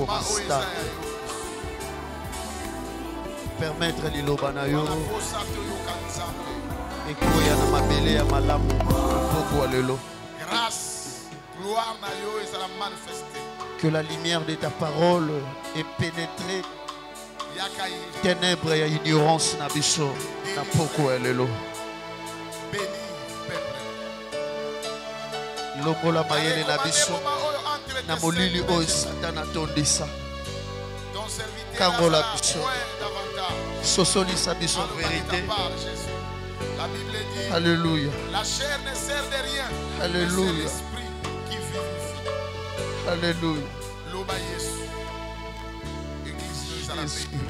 comme stade. Permettre liloba na yo ekoya na mabele ya malamu poko lelo. Grâce, gloire na yo ezala manifesté. Que la lumière de ta parole ait pénétré ténèbres et ignorance na biso na poko lelo. Béni peuple. Lokola mayele na biso na molili oyo Satan atondisa. Kangola biso. Sosolisa biso vérité. La Bible dit, Alléluia. La chair ne sert de rien. Alléluia. C'est l'esprit qui vivifie. Alléluia. Loba Yesu. Église ezala béni.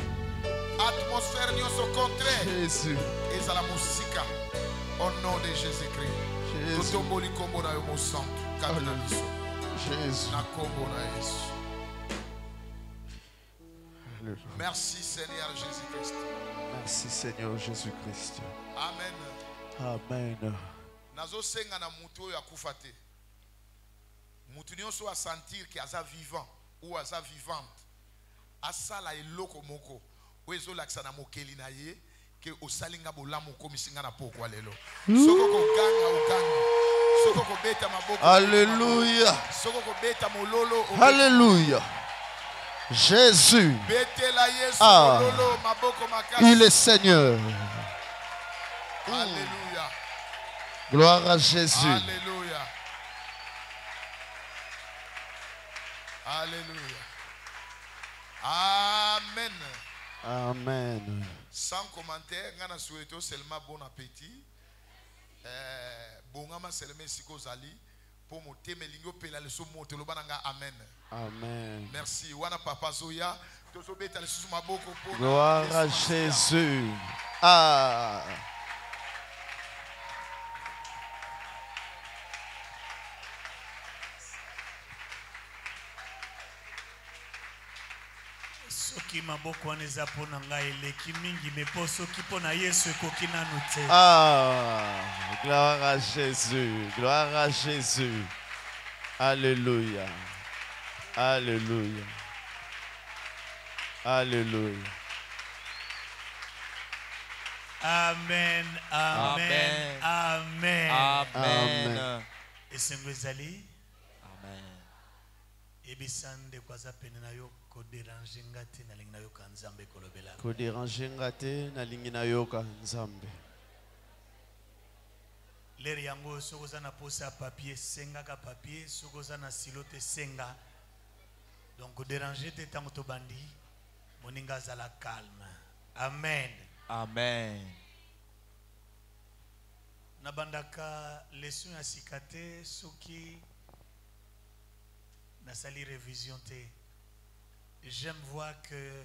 Atmosphère nyonso contraire. Jésus. Ezala musika. Au nom de Jésus-Christ. Jésus. Totomboli kombo na yo mo santo. Kati na biso. Jésus. Na kombo na Yesu. Alléluia. Merci Seigneur Jésus-Christ. Merci Seigneur Jésus-Christ. Amen. Amen. Nazo senga na mutu oyo akufa te. Mutu nyonso a sentir que aza vivant ou aza vivante. Asala eloko moko. Oyo lakisa na mokeli na ye ke osalinga bolamu komisinga na poko lelo. Soko ko ganga oganga. Soko ko beta maboko. Alléluia. Soko ko beta mololo. Alléluia. Jésus. Betela Yesu Ah. mololo maboko makasi. Il est Seigneur. Alléluia. Gloire à Jésus. Alléluia. Alléluia. Amen. Amen. Sans commentaire, ngana souhaito seulement bon appétit. Bongama seulement siko zali pour mo teme lingo pela le so moto lo bananga amen. Amen. Merci. Wana papa Zoya, tozo beta le sous maboko pour Gloire à Jésus. Ah. Soki maboko wana eza mpona ngai eleki mingi me mpo soki mpona Yesu ekoki nanu te. Ah, gloire à Jésus, gloire à Jésus. Alléluia, alléluia, alléluia. Amen, amen, amen. Amen. Esengo ezali Amen. ebisa ndeko aza pene na yo koderange nga te nalingi nayoka nzambe kolobela. Koderange nga te nalingi nayoka nzambe. Lere yango soki oza na posa ya papier sengaka papier, soki oza na silo te senga. Donc koderange te ntango tobandi moninga azala calme. Amen. Amen. Nabandaka leçon ya sika te soki nasali révision te. J'aime voir que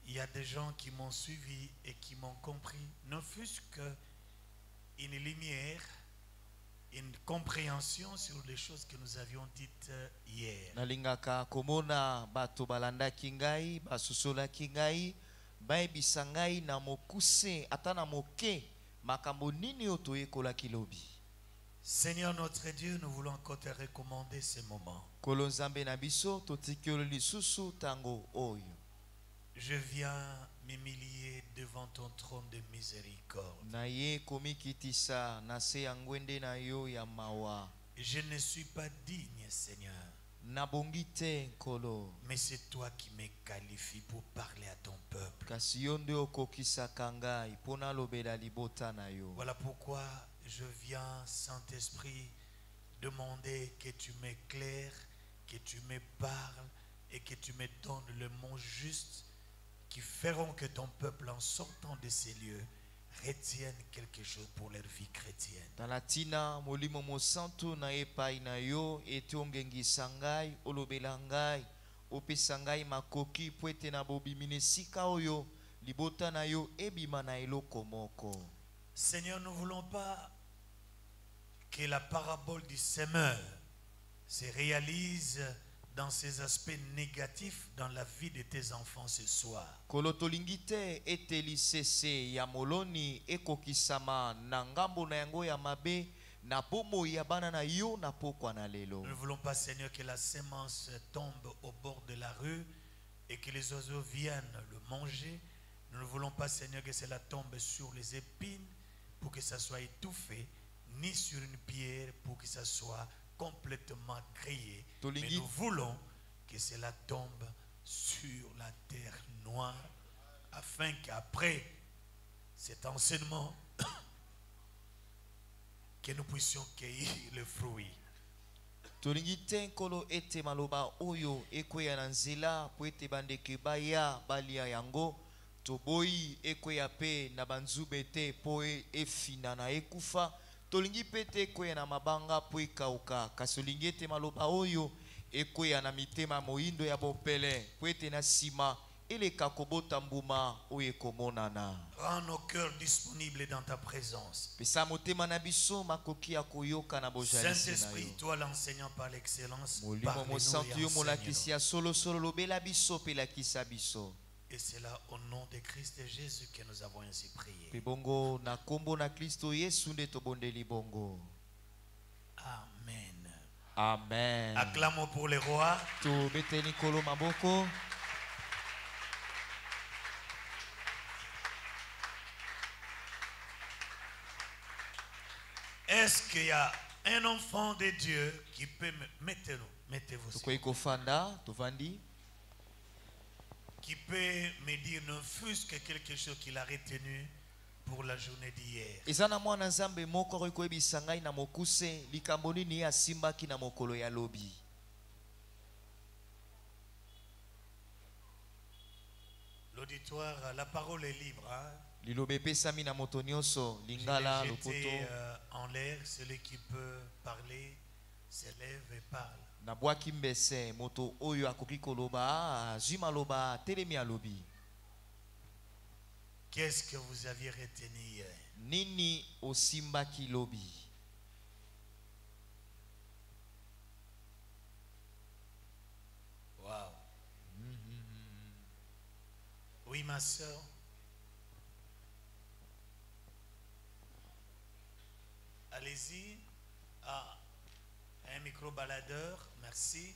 il y a des gens qui m'ont suivi et qui m'ont compris, ne fût-ce que une lumière, une compréhension sur les choses que nous avions dites hier. Nalingaka komona bato balandaki ngai, basusolaki ngai, bayebisa ngai na mokuse ata na moke makambo nini oyo toyekolaki lobi. Seigneur notre Dieu, nous voulons encore te recommander ces moments. Kolo nzambe na biso totikelo lisusu tango oyo. Je viens m'humilier devant ton trône de miséricorde. Na ye komikitisa na se ya ngwende na yo ya mawa. Je ne suis pas digne, Seigneur. Nabongi te nkolo. Mais c'est toi qui me qualifies pour parler à ton peuple. Kasi yo nde okokisaka ngai pona lobela libota na yo. Voilà pourquoi je viens, Saint-Esprit, demander que tu m'éclaires, que tu me parles et que tu me donnes le mot juste qui feront que ton peuple, en sortant de ces lieux, retienne quelque chose pour leur vie chrétienne. Talatina molimo mosantu na epai na yo ete ongengisa ngai olobela ngai opesa ngai makoki po ete na bobimina esika oyo libota na yo ebima na eloko moko. Seigneur, nous ne voulons pas que la parabole du semeur se réalise dans ces aspects négatifs dans la vie de tes enfants ce soir. Kolotolingite ete lisese ya moloni ekokisama na ngambo na yango ya mabe na bomo ya bana na yo na pokwa na lelo. Nous ne voulons pas, Seigneur, que la sémence tombe au bord de la rue et que les oiseaux viennent le manger. Nous ne voulons pas, Seigneur, que cela tombe sur les épines pour que ça soit étouffé, ni sur une pierre pour que ça soit complètement grillé. Mais nous voulons que cela tombe sur la terre noire afin qu'après cet enseignement, que nous puissions cueillir le fruit. Tolingi te nkolo ete maloba oyo ekweya na nzela po ete bandeke baya balia yango toboyi ekweya pe na banzube te po efina na ekufa tolingi pe te ekweya na mabanga po ekauka kasi olingi ete maloba oyo ekweya na mitema moindo ya bopele po ete na nsima eleka kobota mbuma oyo ekomonana. Rends nos cœurs disponibles dans ta présence. Pesa motema na biso makoki ya koyoka na bojalisi na yo. Saint-Esprit, toi l'enseignant par l'excellence, Molimo mosantu yo molakisi ya solo solo lobela biso pe lakisa biso. Et c'est là au nom de Christ Jésus que nous avons ainsi prié. Pe bongo na kombo na Kristo Yesu nde tobondeli bongo. Amen. Amen. Acclamons pour les rois. To beteni kolo maboko. Est-ce qu'il y a un enfant de Dieu qui peut mettez-vous qui peut me dire ne fût-ce que quelque chose qu'il a retenu pour la journée d'hier? Ezana mwana nzambe moko ko ebisangai na mokuse likambo nini asimbaki na mokolo ya lobi. L'auditoire, la parole est libre. Hein? Lilobe pesami na moto nyonso lingala lopoto. En l'air, celui qui peut parler s'élève et parle. Na bwaki mbese moto oyo akoki koloba zima loba telemi alobi. Qu'est-ce que vous aviez retenu hier? Nini osimbaki lobi? Wow. Oui, ma soeur. Allez-y. Ah, un micro-baladeur. Merci.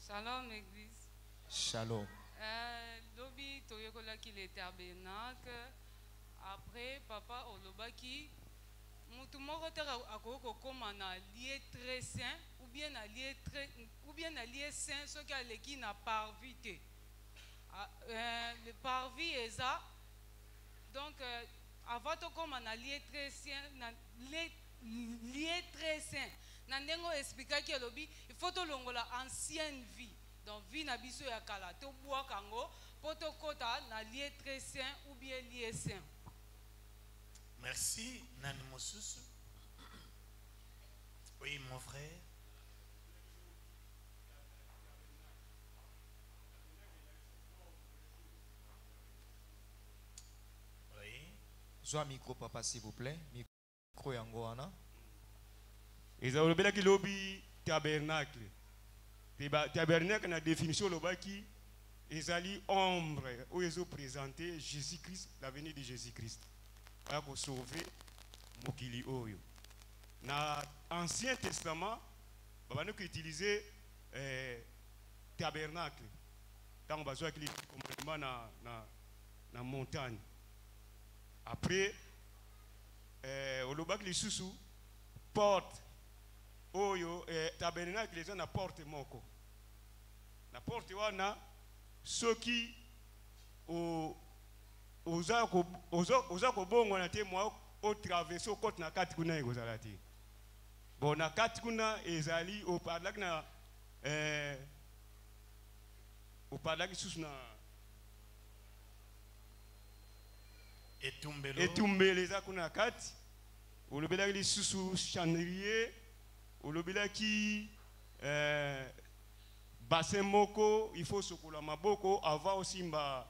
Shalom, Église. Shalom. Lobi toyekola ki le tabernacle. Après, papa olobaki. Mutu moko te akoko koma na lieu très saint ou bien na lieu saint ce qui a leki na parvis te. Le parvis est ça. Donc avant to koma na lieu très saint na lieu très saint. Na ndengo expliquaki lobi il faut to longola ancienne vie. Donc vie na biso ya kala to bwa kango poto kota na lieu très saint ou bien lieu saint. Merci, Nani Mosusu. Oui, mon frère. Oui. Zoa micro papa s'il vous plaît. Micro yango wana. Eza olobela ki lobi tabernacle. Tabernacle na définition lobaki ezali ombre où ils ont présenté Jésus-Christ, la venue de Jésus-Christ. Pour sauver mokili oyo. Na Ancien Testament, babano qui utilisait tabernacle. Tant bazoa qui commandement na montagne. Après olobaki lisusu porte oyo tabernacle les na porte moko. Na porte wana soki o oza ko bongo na te moi au traverser au côté na kati kuna ekozala te. Bon na kati kuna ezali au parlak na au parlak susu na etumbele za kuna kati olobelaki lisusu chandelier olobelaki bassin moko il faut sokola maboko avant osimba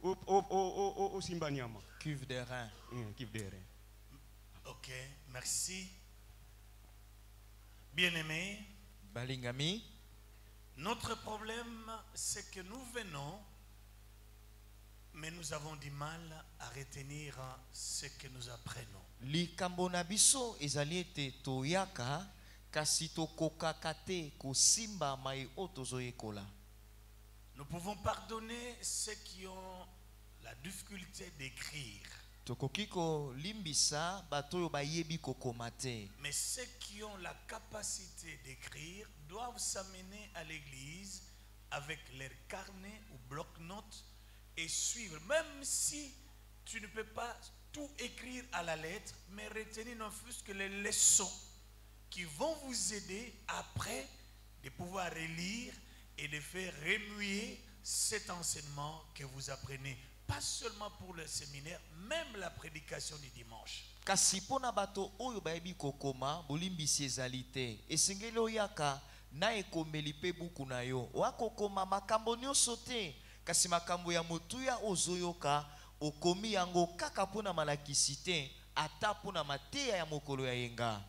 au Simbanyama. Cuve de rein. Cuve de rein. Ok, merci. Bien-aimés, Balingami. notre problème, c'est que nous venons Mais nous avons du mal à retenir ce que nous apprenons. likambo na biso ezali ete toyaka kasi tokokaka te kosimba mai oyo tozoyekola. Nous pouvons pardonner ceux qui ont la difficulté d'écrire. Tokoki kolimbisa bato oyo bayebi kokoma te. Mais ceux qui ont la capacité d'écrire doivent s'amener à l'église avec leur carnet ou bloc-notes et suivre. Même si tu ne peux pas tout écrire à la lettre, mais retenir non plus que les leçons qui vont vous aider après de pouvoir relire et de faire remuer cet enseignement que vous apprenez. Pas seulement pour le séminaire, même la prédication du dimanche. Kasi pona bato oyo bayebi kokoma bolimbisi ezali te. Esengeli oyaka na ekomeli pe buku na yo. Wakokoma makambo nyonso te. Kasi makambo ya motuya ozoyoka okomi yango kaka pona malakisi te ata pona mateya ya mokolo ya yenga.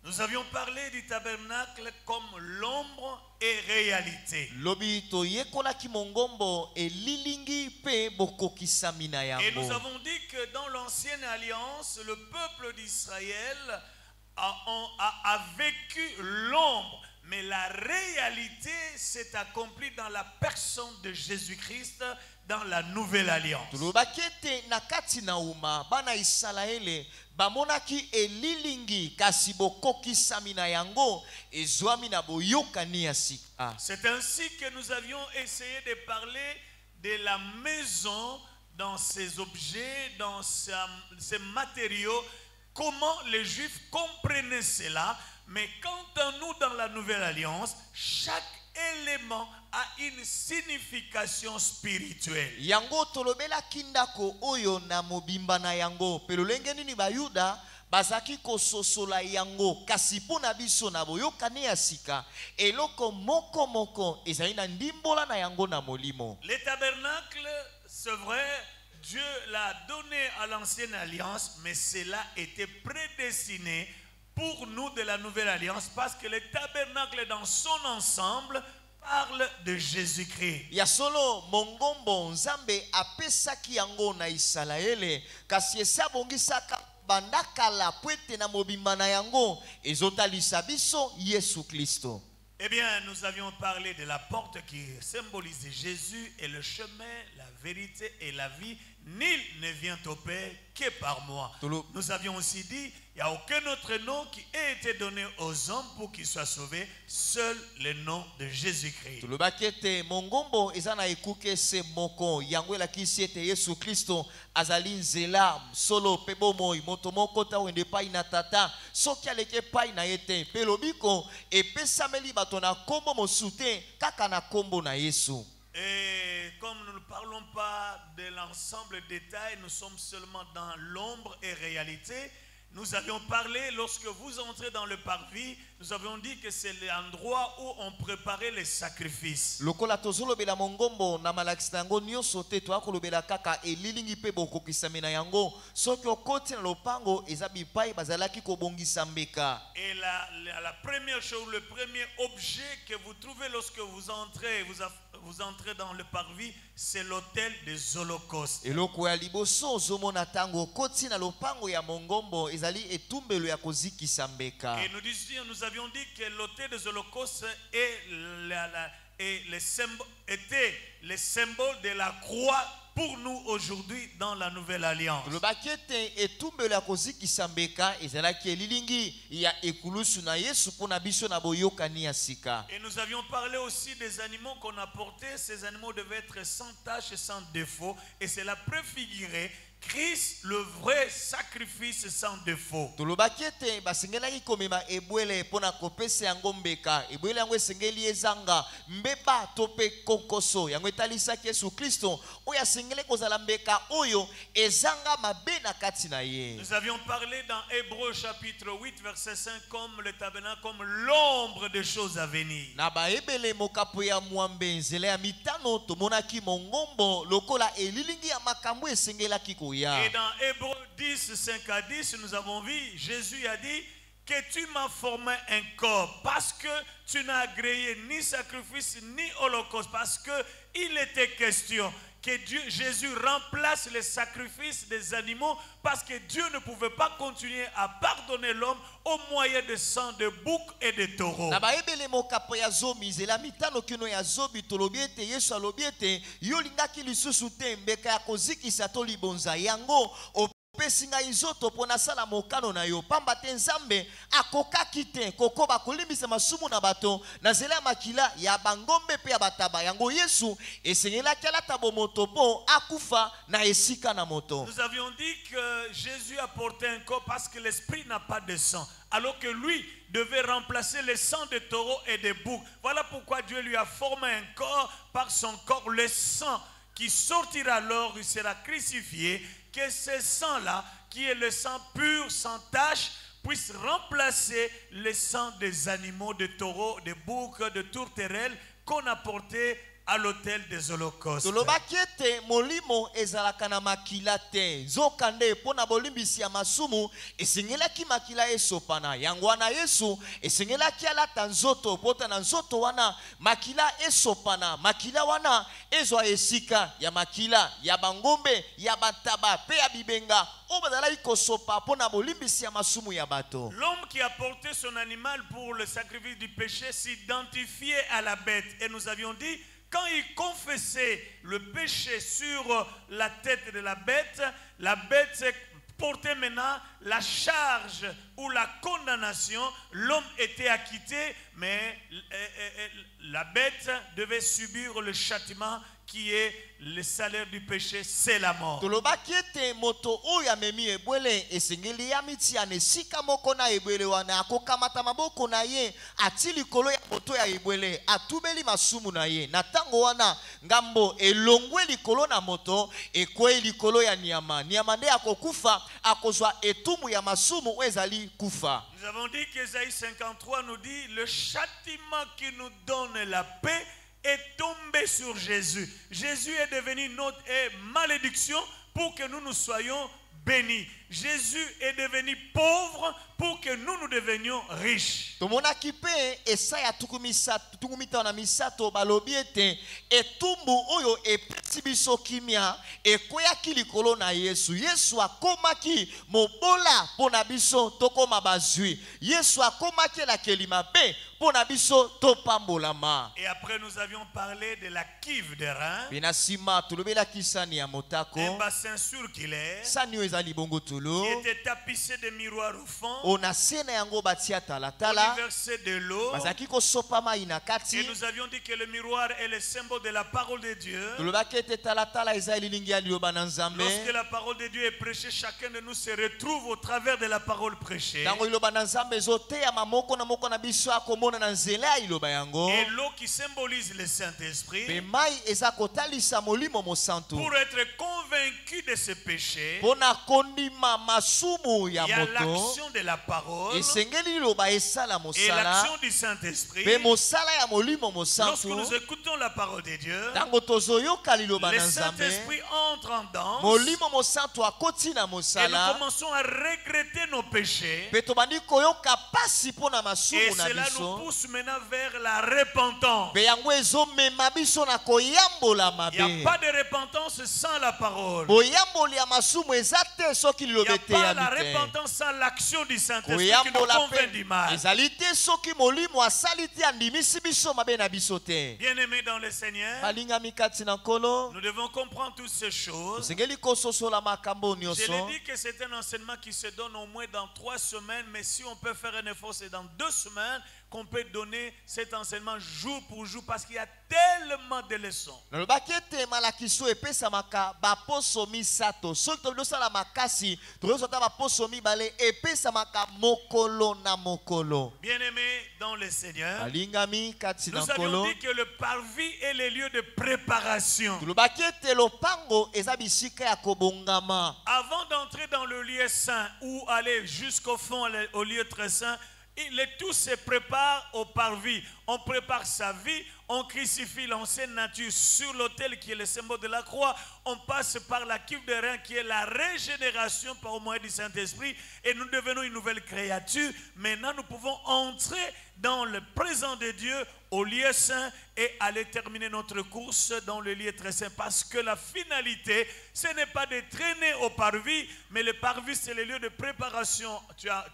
Nous avions parlé du tabernacle comme l'ombre et réalité. Lobi to yekola ki mongombo e lilingi pe bokokisami na yango. Et nous avons dit que dans l'ancienne alliance, le peuple d'Israël a vécu l'ombre. Mais la réalité s'est accomplie dans la personne de Jésus-Christ dans la nouvelle alliance. Tulubakete nakati na uma bana Israele bamonaki elilingi kasi bokokisami na yango ezwami na boyokani ya sika. C'est ainsi que nous avions essayé de parler de la maison dans ses objets, dans ses matériaux, comment les Juifs comprenaient cela. Mais quant à nous dans la nouvelle alliance, chaque élément a une signification spirituelle. Yango tolobela kindako oyo na mobimba na yango pelolenge nini bayuda bazaki kososola yango kasi pona biso na boyokani ya sika eloko moko moko ezali na ndimbola na yango na molimo. Les tabernacles, c'est vrai, Dieu l'a donné à l'ancienne alliance, mais cela était prédestiné pour nous de la nouvelle alliance, parce que le tabernacle dans son ensemble parle de Jésus-Christ. Ya solo mongombo nzambe apesaki yango na Israele kasi esabongisaka bandakala pwete na mobimba na yango ezotalisa biso Yesu Kristo. Eh bien, nous avions parlé de la porte qui symbolise Jésus et le chemin, la vérité et la vie. Nul ne vient au Père que par moi. Nous avions aussi dit, il n'y a aucun autre nom qui ait été donné aux hommes pour qu'ils soient sauvés, seul le nom de Jésus-Christ. Tulubakete mongombo ezana ekuke se moko yango elakisi ete Yesu Kristo azali nzela solo pe bomoi moto moko ta wende pai na tata soki aleke pai na yete pe lobiko epesameli bato na kombo mosute kaka na kombo na Yesu. Et comme nous ne parlons pas de l'ensemble détail, nous sommes seulement dans l'ombre et réalité. Nous avions parlé, lorsque vous entrez dans le parvis, nous avions dit que c'est l'endroit où on préparait les sacrifices. Lokola tozolobela mongombo na malakisi yango nyonso te toakolobela kaka elilingi pe bokokisami na yango soki okoti na lopango eza bipai bazalaki kobongisa mbeka. Et la première chose, le premier objet que vous trouvez lorsque vous entrez dans le parvis, c'est l'autel des holocaustes. Eloko ya liboso ozomona tango okoti na lopango ya mongombo ezali etumbelo ya kozikisa mbeka. Et nous avions dit que l'autel des holocaustes était le symbole de la croix pour nous aujourd'hui dans la nouvelle alliance. Tulobakete etumbelo ya kozikisa mbeka ezalaki elilingi ya ekulusu na Yesu pona biso na boyokani ya sika. Et nous avions parlé aussi des animaux qu'on apportait. Ces animaux devaient être sans tache et sans défaut. Et cela préfigurait Christ, le vrai sacrifice sans défaut. Tulobakete basengelaki komema ebwele pona kopesa yango mbeka ebwele yango esengeli ezanga mbeba tope kokoso yango etalisaki Yesu Kristo oyo asengeli kozala mbeka oyo ezanga mabe na kati na ye. Nous avions parlé dans Hébreux chapitre 8 verset 5 comme le tabernacle, comme l'ombre des choses à venir. Na baebele mokapo ya mwambe nzela ya mitano tomonaki mongombo lokola elilingi ya makambo esengelaki koya. Et dans Hébreux 10, 5 à 10, nous avons vu, Jésus a dit que tu m'as formé un corps parce que tu n'as agréé ni sacrifice ni holocauste, parce que il était question que Jésus remplace les sacrifices des animaux parce que Dieu ne pouvait pas continuer à pardonner l'homme au moyen de sang de bouc et de taureau. Na baebele mokapo ya zomi zela mitano kino ya zobi tolobi ete Yesu alobi ete yo lingaki lisusu te mbeka ya kozikisa to libonza yango pesinga izoto pona sala mokano na yo pamba te nzambe akokaki te kokoba kolimbisa masumu na bato na zela ya makila ya bangombe pe ya bataba yango Yesu esengelaki alata bomoto po akufa na esika na moto. Nous avions dit que Jésus a porté un corps parce que l'esprit n'a pas de sang, alors que lui devait remplacer le sang de taureau et de bouc. Voilà pourquoi Dieu lui a formé un corps par son corps. Le sang qui sortira alors, il sera crucifié, que ce sang-là, qui est le sang pur, sans tache, puisse remplacer le sang des animaux, de taureaux, de boucs, de tourterelles qu'on a porté à l'autel des holocaustes. Tolobaki ete molimo ezalaka na makila te nzokande pona bolimbisi ya masumu esengelaki makila esopana yango wana Yesu esengelaki alata nzoto pota na nzoto wana makila esopana makila wana ezwa esika ya makila ya bangombe ya bataba pe ya bibenga o bazalaki kosopa pona bolimbisi ya masumu ya bato. L'homme qui a porté son animal pour le sacrifice du péché s'identifiait à la bête, et nous avions dit quand il confessait le péché sur la tête de la bête portait maintenant la charge ou la condamnation. L'homme était acquitté, mais la bête devait subir le châtiment qui est le salaire du péché, c'est la mort. Tolobaki ete moto oyo amemi ebwele esengeli ya miti anesika moko na ebwele wana akokamata maboko na ye ati likolo ya moto ya ebwele atubeli masumu na ye na tango wana ngambo elongwe likolo na moto ekwe likolo ya nyama nde akokufa akozwa etumu ya masumu oyo ezali kufa. Nous avons dit qu'Ésaïe 53 nous dit le châtiment qui nous donne la paix est tombé sur Jésus. Jésus est devenu notre malédiction pour que nous soyons bénis. Jésus est devenu pauvre pour que nous devenions riches. Tomonaki pe Esaya tukumita na misato balobi ete etumbu oyo epesi biso kimia ekweyaki likolo na Yesu. Yesu akomaki mobola pona biso tokoma bazwi. Yesu akomaki la kelima pe pona biso topambolama. Et après nous avions parlé de la cuve de rein. Binasima tulobela kisani ya motako. Un bassin circulaire. Sani ezali bongo tulu. Qui était tapissé de miroirs au fond. On a sena yango batia talatala. On y versait de l'eau. Bazaki ko sopa mai na kati. Et nous avions dit que le miroir est le symbole de la parole de Dieu. Tulobaki talatala eza lilingi ya liyoba na Nzambe. Lorsque la parole de Dieu est prêchée, chacun de nous se retrouve au travers de la parole prêchée. Tango liloba na Nzambe zote ya mamoko na biso akomona na nzela iloba yango. Et l'eau qui symbolise le Saint-Esprit. Pe mai eza kotalisa molimo mosantu. Pour être convaincu de ce péché. Pona kondima masumu ya moto. Il y a l'action de la parole. Esengeli liloba esala mosala. Et l'action du Saint-Esprit. Pe mosala ya molimo mosantu. Lorsque nous écoutons la parole de Dieu. Tango tozoyoka liloba na Le Nzambe. Saint-Esprit entre en danse. Molimo mosantu akoti na mosala. Et nous commençons à regretter nos péchés. Pe tobandi koyoka pasi pona masumu et na biso. cela nous pousse maintenant vers la repentance. Pe yango ezomema biso na koyambola mabe. Il n'y a pas de repentance sans la parole. Boyamboli ya masumu ezate soki Il n'y lilobe a te pas ya la mite. repentance sans l'action du Saint-Esprit qui nous convainc du mal. Ezali te soki molimo asali te andimisi biso mabe na biso te. Bien-aimés dans le Seigneur, Balingami kati na nkolo. nous devons comprendre toutes ces choses. Osengeli kososola makambo Je nyonso. l'ai dit que c'est un enseignement qui se donne au moins dans 3 semaines, mais si on peut faire un effort, c'est dans 2 semaines qu'on peut donner cet enseignement jour pour jour parce qu'il y a tellement de leçons. Nalobaki ete malakiso epesamaka baposo misato. Soki tobosala makasi, tozota baposo mibale epesamaka mokolo na mokolo. Bien-aimés dans le Seigneur, Balingami kati na nous avions nkolo. dit que le parvis est le lieu de préparation. Tulobaki ete lopango eza bisika ya kobongama. Avant d'entrer dans le lieu saint ou aller jusqu'au fond, au lieu très saint, tout se prépare au parvis. On prépare sa vie, on crucifie l'ancienne nature sur l'autel qui est le symbole de la croix. On passe par la cuve de rein qui est la régénération par le moyen du Saint-Esprit. Et nous devenons une nouvelle créature. Maintenant, nous pouvons entrer dans le présent de Dieu au lieu saint et aller terminer notre course dans le lieu très saint. Parce que la finalité, ce n'est pas de traîner au parvis, mais le parvis, c'est le lieu de préparation.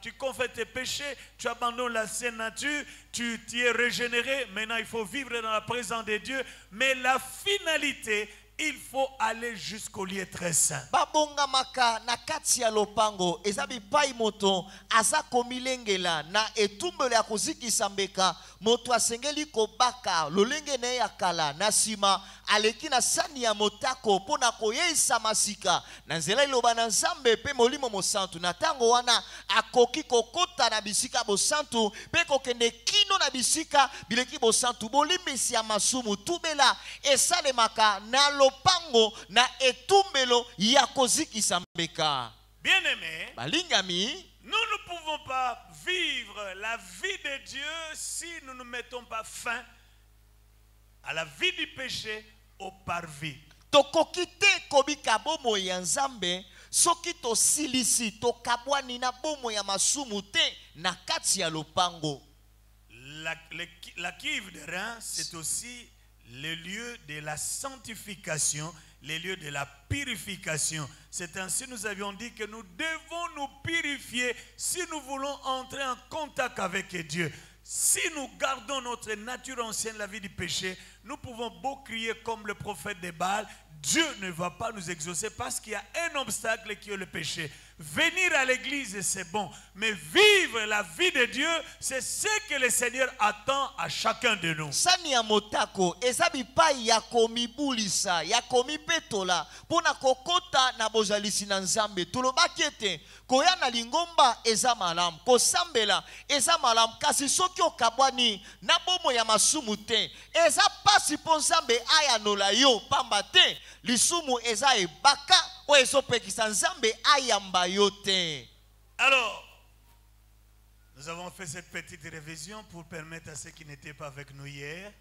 Tu confesses tes péchés, tu abandonnes la saine nature, tu es régénéré. Maintenant, il faut vivre dans la présence de Dieu. Mais la finalité, il faut aller jusqu'au lieu très saint. Babonga maka na kati ya lopango ezabi pai moto aza komilengela na etumbelo ya kozikisa mbeka moto asengeli kobaka lolenge na ya kala na sima aleki na sani ya motako pona koyeisa masika na nzela iloba na Nzambe pe molimo mosantu na tango wana akoki kokota na bisika bosantu pe kokende kino na bisika bileki bosantu bolimbisi ya masumu tubela esalemaka na lopango na etumbelo ya kozikisa mbeka. Bien-aimés, Balingami, nous ne pouvons pas vivre la vie de Dieu si nous ne mettons pas fin à la vie du péché au parvis. tokokite kobika bomo ya Nzambe soki tosilisi tokabwani na bomo ya masumu te na kati ya lopango. La cuve de rein, c'est aussi le lieu de la sanctification, le lieu de la purification. C'est ainsi nous avions dit que nous devons nous purifier si nous voulons entrer en contact avec Dieu. Si nous gardons notre nature ancienne, la vie du péché, nous pouvons beau crier comme le prophète de Baal, Dieu ne va pas nous exaucer parce qu'il y a un obstacle qui est le péché. Venir à l'église, c'est bon. Mais vivre la vie de Dieu, c'est ce que le Seigneur attend à chacun de nous. Sani ya motako ezabi pai ya komi bulisa ya komi petola pona kokota na bozalisi na Nzambe tulobaki ete koya na lingomba eza malamu kosambela eza malamu kasi soki okabwani na bomo ya masumu te eza pasi po Nzambe ayanola yo pamba te lisumu eza ebaka o ezopekisa Nzambe ayamba yo te. Alors, nous avons fait cette petite révision pour permettre à ceux qui n'étaient pas avec nous hier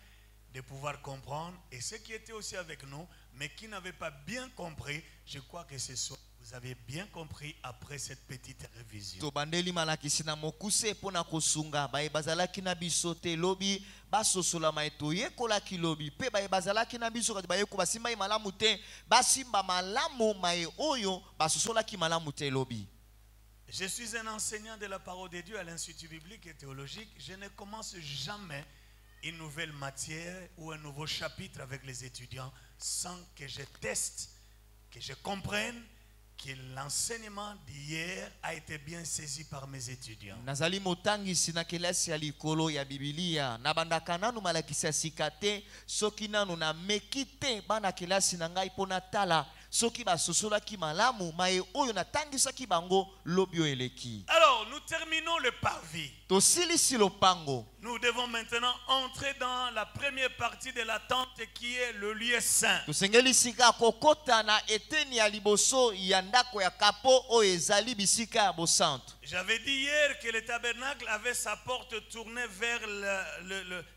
de pouvoir comprendre. Et ceux qui étaient aussi avec nous, mais qui n'avaient pas bien compris, je crois que ce soir, vous avez bien compris après cette petite révision. Tobandeli malakisi na mokuse pona kosunga bae bazalaki na biso te lobi basosola maeto yekolaki lobi pe bae bazalaki na biso kati baye ko basimba malamu te basimba malamu mae oyo basosolaki malamu te lobi. Je suis un enseignant de la parole de Dieu à l'Institut biblique et théologique. Je ne commence jamais une nouvelle matière ou un nouveau chapitre avec les étudiants sans que je teste, que je comprenne que l'enseignement d'hier a été bien saisi par mes étudiants. Nazali motangisi na kelasi ya likolo ya Biblia na bandaka nanu malakisi ya sikate soki nanu na mekite bana kelasi na ngai pona tala soki basosolaki malamu mae oyo natangisaki bango lobio eleki. Alors nous terminons le parvis. Tosilisi lopango. Nous devons maintenant entrer dans la première partie de la tente qui est le lieu saint. Tosengeli sika kokota na eteni ya liboso ya ndako ya kapo o ezali bisika ya bosanto. J'avais dit hier que le tabernacle avait sa porte tournée vers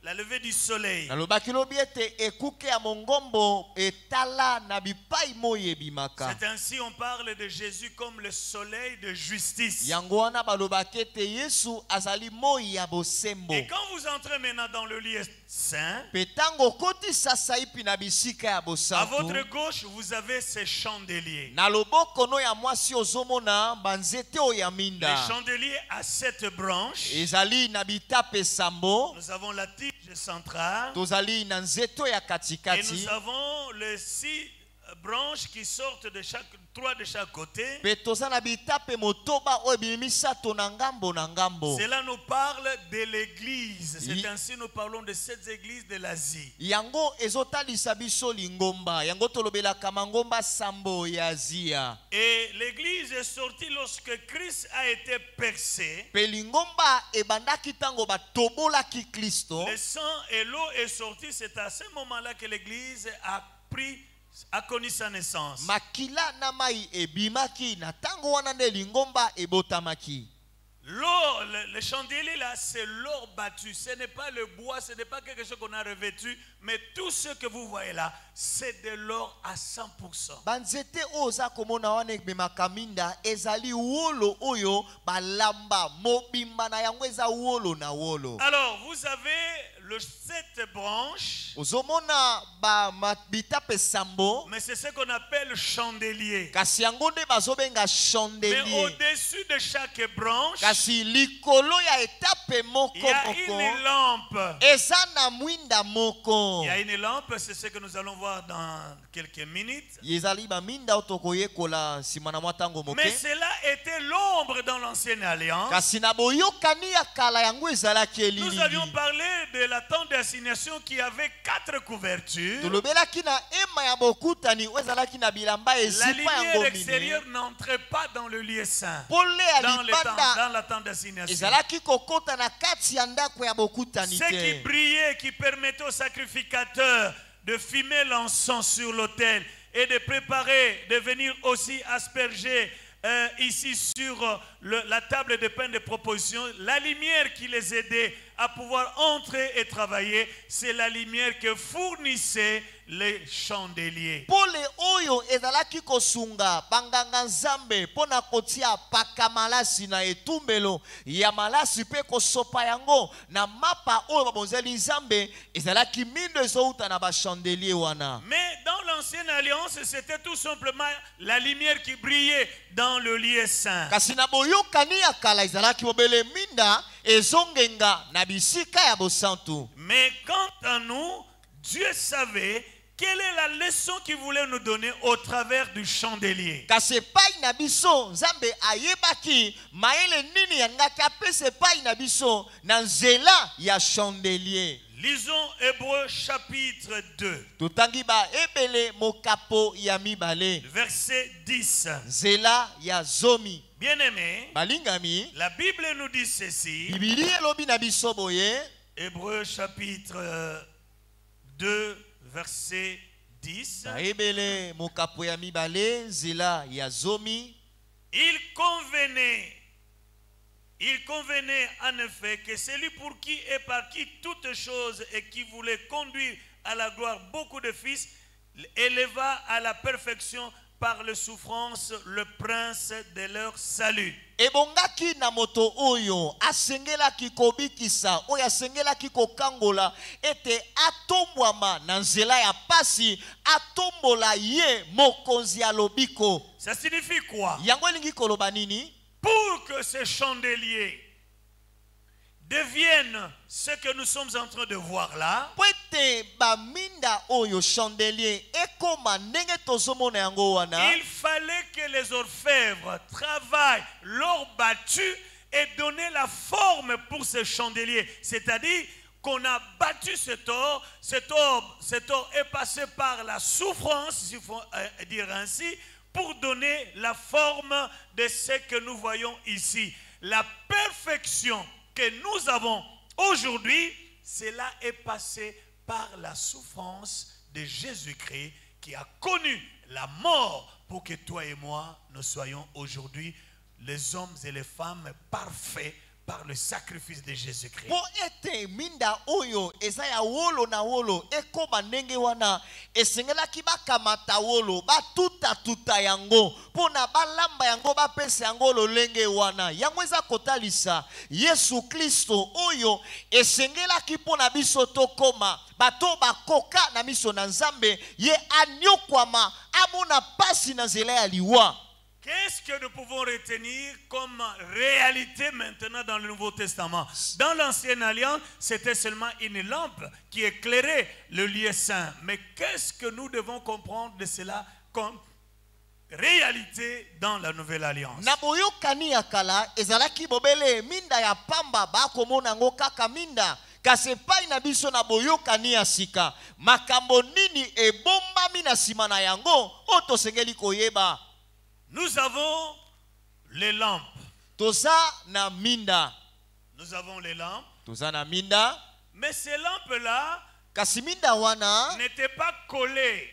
la levée du soleil. Nalobaki lobi ete ekuke ya mongombo etala na bipai moye bimaka. C'est ainsi on parle de Jésus comme le soleil de justice. Yango wana balobaki ete Yesu azali moyi ya bosembo. Et quand vous entrez maintenant dans le lieu saint, Petango koti sasa ipi na bisika ya à bosanto. votre gauche vous avez ces chandeliers. Na loboko no ya mwasi ozomona banzete o ya minda. Les chandeliers à 7 branches. Ezali na bitape sambo. Nous avons la tige centrale. Tozali na nzeto ya Et katikati. nous avons les 6 branches qui sortent de chaque 3 de chaque côté. Pe toza na bitape motoba o ebimisato na ngambo na ngambo. Cela nous parle de l'église. C'est ainsi nous parlons de cette église de l'Asie. Yango ezotalisa biso lingomba. Yango tolobelaka mangomba sambo ya Azia. Et l'église est sortie lorsque Christ a été percé. Pe lingomba ebandaki tango batobolaki Kristo. Le sang et l'eau est sorti. C'est à ce moment-là que l'église a connu sa naissance. Makila na mai ebimaki na tango wana nde lingomba ebotamaki. L'or, le chandelier là, c'est l'or battu. Ce n'est pas le bois, ce n'est pas quelque chose qu'on a revêtu, mais tout ce que vous voyez là, c'est de l'or à 100%. Banzete oza komona wane bemakaminda ezali wolo oyo balamba mobimba na yango eza wolo na wolo. Alors, vous avez le 7 branches, Ozomona ba mabita pesambo mais c'est ce qu'on appelle chandelier. kasi yango nde bazobenga Mais chandelier. au-dessus de chaque branche, Kasi likolo ya etape il moko y a moko une lampe. eza na mwinda moko. Il y a une lampe, c'est ce que nous allons voir dans quelques minutes. Ezali ba minda otokoyekola sima na mwa tango moke. Mais cela était l'ombre dans l'ancienne alliance. Kasi na boyokani ya kala yango ezalaki Nous avions elili. parlé de la tente d'assignation qui avait 4 couvertures. Tolobelaki na ema ya bokutani oyo ezalaki na bilamba La ezipa lumière yango extérieure n'entrait pas dans le lieu saint. pole ya Dans libanda la tente d'assignation. ezalaki kokota na kati ya ndako ya bokutani Ce qui te. brillait, qui permettait aux sacrificateurs de fumer l'encens sur l'autel et de préparer, de venir aussi asperger ici sur la table de pain de proposition, la lumière qui les aidait à pouvoir entrer et travailler, c'est la lumière que fournissaient les chandeliers. Pole oyo ezalaki kosunga banganga nzambe mpona kotia paka malasi na etumbelo ya malasi mpe kosopa yango na mapa oyo babonzeli nzambe ezalaki mindo ezouta na bachandelier wana. Mais dans l'ancienne alliance, c'était tout simplement la lumière qui brillait dans le lieu saint. Kasi na boyokani ya kala ezalaki bobele minda ezongenga na bisika ya bosantu. Mais quant à nous, Dieu savait quelle est la leçon qu'il voulait nous donner au travers du chandelier. Kasi epai na biso nzambe ayebaki mayele nini yangaki apesa epai na biso na nzela ya chandelier. Lisons Hébreux chapitre 2, Tutangi ba ebele mokapo ya mibale verset 10. nzela ya zomi. Bien-aimés, Balingami la Bible nous dit ceci. bibili elobi na biso boye Hébreux chapitre 2, verset 10. ba ebele mokapo ya mibale nzela ya zomi. Il convenait en effet que celui pour qui et par qui toutes choses et qui voulait conduire à la gloire beaucoup de fils, éleva à la perfection par les souffrances le prince de leur salut. Ebongaki na moto oyo asengelaki kobikisa oyo asengelaki kokangola ete atombwama na nzela ya pasi atombola ye mokonzi ya lobiko. Ça signifie quoi? Yango elingi koloba nini? Pour que ces chandeliers deviennent ce que nous sommes en train de voir là, Po ete baminda oyo chandelier ekoma ndenge tozomona yango wana, il fallait que les orfèvres travaillent l'or battu et donner la forme pour ces chandeliers. C'est-à-dire qu'on a battu cet or est passé par la souffrance, s'il faut dire ainsi, pour donner la forme de ce que nous voyons ici. La perfection que nous avons aujourd'hui, cela est passé par la souffrance de Jésus-Christ qui a connu la mort pour que toi et moi, nous soyons aujourd'hui les hommes et les femmes parfaits par le sacrifice de Jésus-Christ. po ete minda oyo eza ya wolo na wolo ekoma ndenge wana esengelaki bakamata wolo batuta yango mpona balamba yango bapesa yango lolenge wana. Yango eza kotalisa Yesu Kristo oyo esengelaki mpona biso tokoma bato bakoka na miso na Nzambe ye anyokwama amona pasi na nzela ya liwa. Qu'est-ce que nous pouvons retenir comme réalité maintenant dans le Nouveau Testament? Dans l'Ancienne Alliance, c'était seulement une lampe qui éclairait le lieu saint. Mais qu'est-ce que nous devons comprendre de cela comme réalité dans la Nouvelle Alliance? Na boyokani ya kala ezalaki bobele minda ya pamba bakomona yango kaka minda. Kasi epai na biso na boyokani ya sika makambo nini ebombami na nsima na yango oyo tosengeli koyeba. Nous avons les lampes. Toza na minda. Nous avons les lampes. Toza na minda. Mais ces lampes-là Kasi minda wana n'étaient pas collées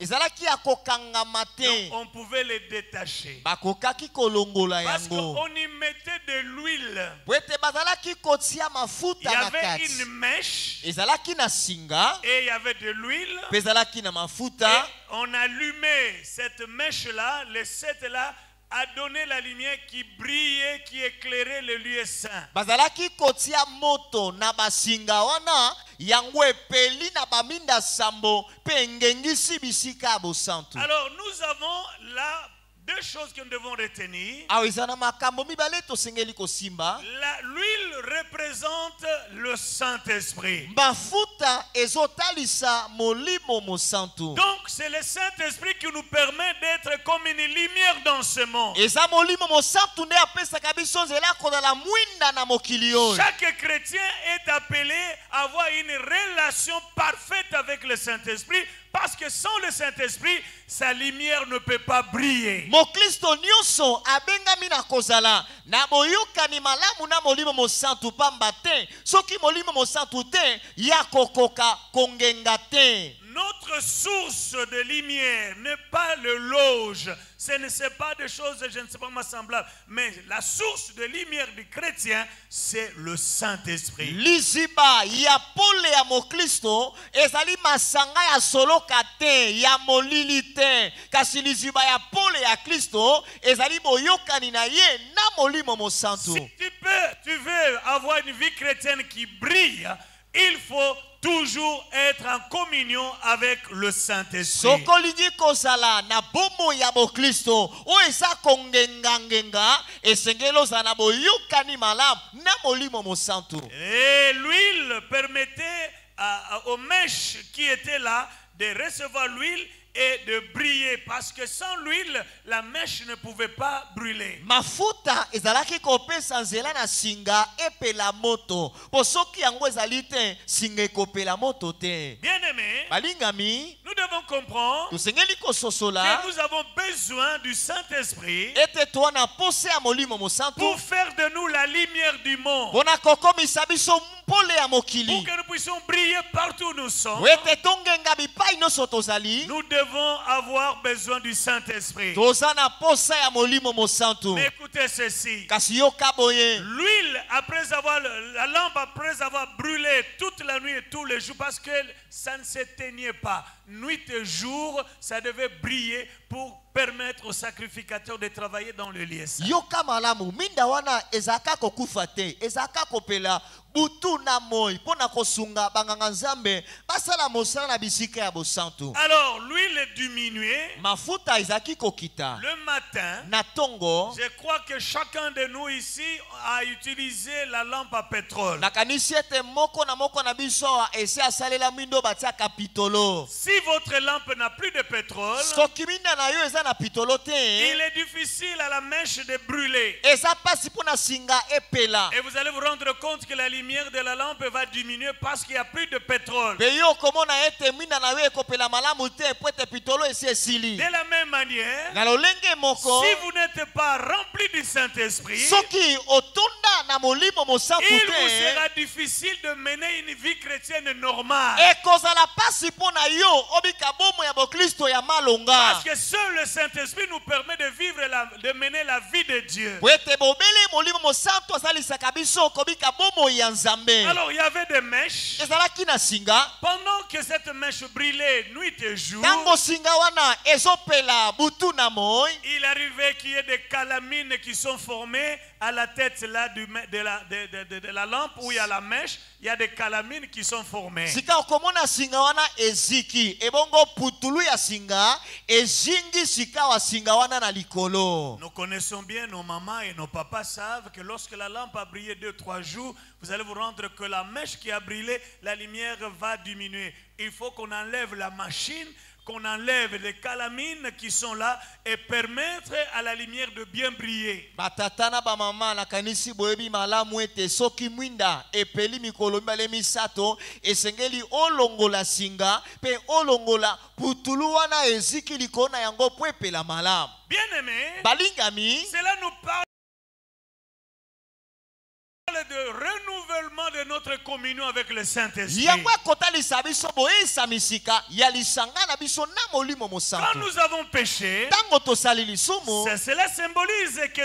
ezalaki ya kokangama te. Donc on pouvait les détacher. Bakokaki kolongola Parce yango. qu'on y mettait de l'huile. Po ete bazalaki kotia Il y mafuta na avait kati. une mèche Ezalaki na singa, et il y avait de l'huile. pe ezalaki na Et mafuta. on allumait cette mèche-là, les sept là, a donné la lumière qui brillait, qui éclairait le lieu saint. Bazalaki kotia moto na basinga wana, yango epeli na baminda sambo, pe ngengisi bisika ya bosantu. Alors nous avons là deux choses que nous devons retenir. Awa eza na makambo mibale tosengeli kosimba. L'huile représente le Saint-Esprit. Mafuta ezotalisa molimo mosantu. Donc c'est le Saint-Esprit qui nous permet d'être comme une lumière dans ce monde. Eza molimo mosantu nde apesaka biso nzela kozala mwinda na mokili oyo. Chaque chrétien est appelé à avoir une relation parfaite avec le Saint-Esprit, parce que sans le Saint-Esprit, sa lumière ne peut pas briller. Mokristo nyonso abengami na kozala na boyokani malamu na molimo mosantu pamba te. Soki molimo mosantu te, ya kokoka kongenga te. Notre source de lumière n'est pas le loge. Ce n'est pas des choses, je ne sais pas comment semblables. Mais la source de lumière du chrétien, c'est le Saint-Esprit. Liziba ya pole ya mokristo ezali masanga ya soloka te, ya molili te. Kasi liziba ya pole ya Kristo ezali boyokani na ye na molimo mosantu. Si tu veux avoir une vie chrétienne qui brille, il faut toujours être en communion avec le Saint-Esprit. Soko lingi kozala na bomo ya Kristo o eza kongenga esengelo za na boyokani malamu na molimo mosantu. Et l'huile permettait aux mèches qui étaient là de recevoir l'huile et de briller, parce que sans l'huile, la mèche ne pouvait pas brûler. Mafuta ezalaki kopesa nzela na singa epela moto. Po soki yango ezali te, singa ekopela moto te. Bien-aimés, Balingami, nous devons comprendre tosengeli kososola que nous avons besoin du Saint-Esprit ete toana pose ya molimo mosantu pour faire de nous la lumière du monde, pona kokomisa biso mpole ya pour mokili. que nous puissions briller partout où nous sommes. Ete tongenga bipai nyonso tozali. Nous devons avoir besoin du Saint-Esprit. Toza na posa ya molimo mosantu. Mais écoutez ceci. Kasi yoka boye. L'huile, après avoir la lampe, après avoir brûlé toute la nuit et tous les jours, parce que ça ne s'éteignait pas. Nuit et jour, ça devait briller pour permettre aux sacrificateurs de travailler dans le lieu saint. Yoka malamu minda wana ezaka kokufa te, ezaka kopela butu na moi pona kosunga banganga nzambe basala mosala na bisika ya bosantu. Alors l'huile est diminuée. Mafuta ezaki kokita Le matin, na tongo. je crois que chacun de nous ici a utilisé la lampe à pétrole. Nakanisi ete moko na biso ese asalela mindo batia kapitolo. Si votre lampe n'a plus de pétrole, Soki minda na yo eza na pitolo te, il est difficile à la mèche de brûler. eza pasi pona singa epela. Et vous allez vous rendre compte que la lumière de la lampe va diminuer parce qu'il n'y a plus de pétrole. Pe yo komona ete minda na yo ekopela malamu te po ete pitolo esi esili. De la même manière, Na lolenge moko, si vous n'êtes pas rempli du Saint-Esprit, soki otonda na molimo mosantu il vous te, sera difficile de mener une vie chrétienne normale. ekozala pasi pona yo obika bomo ya bokristo ya malonga. Parce que seul le Saint-Esprit nous permet de vivre, de mener la vie de Dieu. Po ete bobele molimo mosantu azalisaka biso kobika bomo ya Nzambe. Alors il y avait des mèches. Ezalaki na singa. Pendant que cette mèche brûlait nuit et jour, Tango singa wana ezopela butu na moi. il arrivait qu'il y ait des calamines qui sont formées à la tête là de la lampe où il y a la mèche. Il y a des calamines qui sont formées. Sika okomona singa wana eziki. Ebongo putulu ya singa ezingi sika wa singa wana na likolo. Nous connaissons bien, nos mamans et nos papas savent que lorsque la lampe a brillé 2-3 jours, vous allez vous rendre que la mèche qui a brûlé, la lumière va diminuer. Il faut qu'on enlève la machine, qu'on enlève les calamines qui sont là et permettre à la lumière de bien briller. Batata na ba mama na kanisi boyebi malamu ete soki mwinda epeli mikolo mibale misato esengeli olongola singa pe olongola putulu wana eziki likona yango po epela malamu. Bien-aimés, Balingami, cela nous parle de renouvellement fondement de notre communion avec le Saint-Esprit. yango ekotalisa biso boyisa misika ya lisanga na biso na molimo Quand mosantu nous avons péché, ntango tosali lisumu cela symbolise que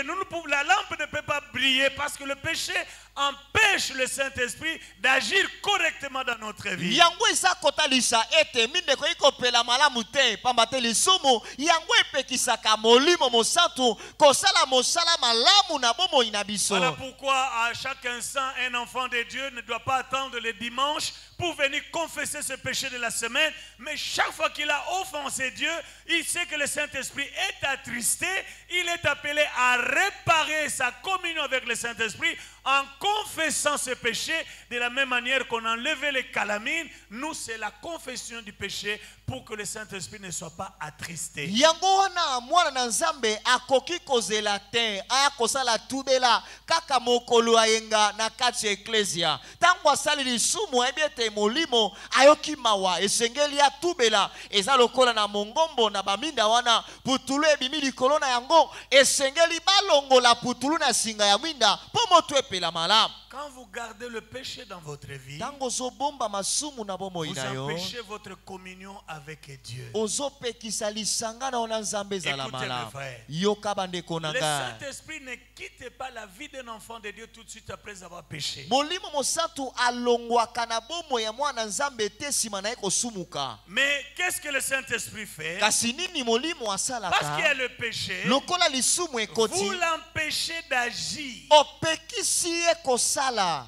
la lampe ne peut pas briller parce que le péché empêche le Saint-Esprit d'agir correctement dans notre vie. yango eza kotalisa ete mindeko ikopela malamu te pamba te lisumu yango epekisaka molimo mosantu kosala mosala malamu na bomoi na biso. Voilà pourquoi à chaque instant un enfant de Dieu ne doit pas attendre le dimanche pour venir confesser ce péché de la semaine, mais chaque fois qu'il a offensé Dieu, il sait que le Saint-Esprit est attristé, il est appelé à réparer sa communion avec le Saint-Esprit en confessant ce péché. De la même manière qu'on a enlevé les calamines, nous c'est la confession du péché pour que le Saint-Esprit ne soit pas attristé. yango wana mwana na nzambe akoki kozela te aya kosala tubela kaka mokolo ayenga na kati ya eklesia ntango asali lisumu ayebi ete molimo ayoki mawa esengeli atubela eza lokola na mongombo na baminda wana putulu ebimi likolo na yango esengeli balongola putulu na singa ya mwinda mpo moto epela malamu. Quand vous gardez le péché dans votre vie, ntango ozobomba masumu na bomoi vous na yo empêchez votre communion avec Dieu. ozopekisa lisanga na yo na nzambe ezala Écoutez, malamu. mes frères. yoka bandeko na Le ngai Saint-Esprit ne quitte pas la vie d'un enfant de Dieu tout de suite après avoir péché. molimo mosantu alongwaka na bomoi ya mwana nzambe te nsima na ye kosumuka. Mais qu'est-ce que le Saint-Esprit fait? kasi nini molimo Parce qu'il y a asalaka le péché, lokola lisumu ekoti vous l'empêchez d'agir. opekisi ye kosala.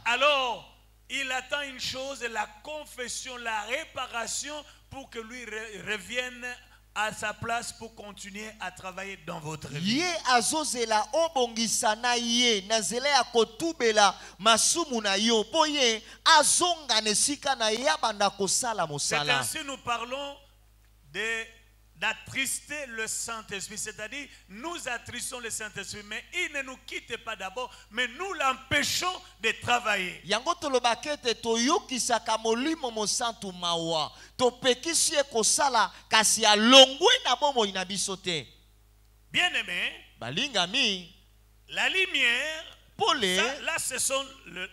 Alors, il attend une chose, la confession, la réparation, pour que lui revienne à sa place pour continuer à travailler dans votre vie. ye azozela obongisa na ye na nzela ya kotubela masumu na yo mpo ye azonga na esika na ye abanda kosala C'est mosala. ainsi nous parlons d'attrister le Saint-Esprit. C'est-à-dire, nous attristons le Saint-Esprit, mais il ne nous quitte pas d'abord, mais nous l'empêchons de travailler. yango tolobaka ete toyokisaka molimo mosantu mawa topekisi ye kosala kasi alongwe na bomoi na biso te. Bien-aimé, balingami la lumière, pole ça, là ce sont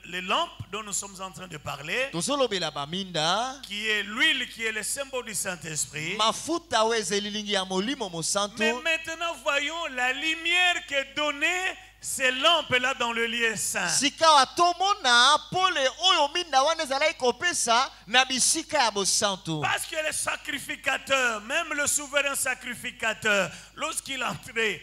les lampes dont nous sommes en train de parler, tozolobela baminda qui est l'huile, qui est le symbole du Saint-Esprit. mafuta oyo ezelilingi ya molimo mosantu. Mais maintenant, voyons la lumière qui est donnée, ces lampes-là dans le lieu saint. sika watomona pole oyo minda wana ezalaki kopesa na bisika ya bosantu. Parce que le sacrificateur, même le souverain sacrificateur, lorsqu'il entrait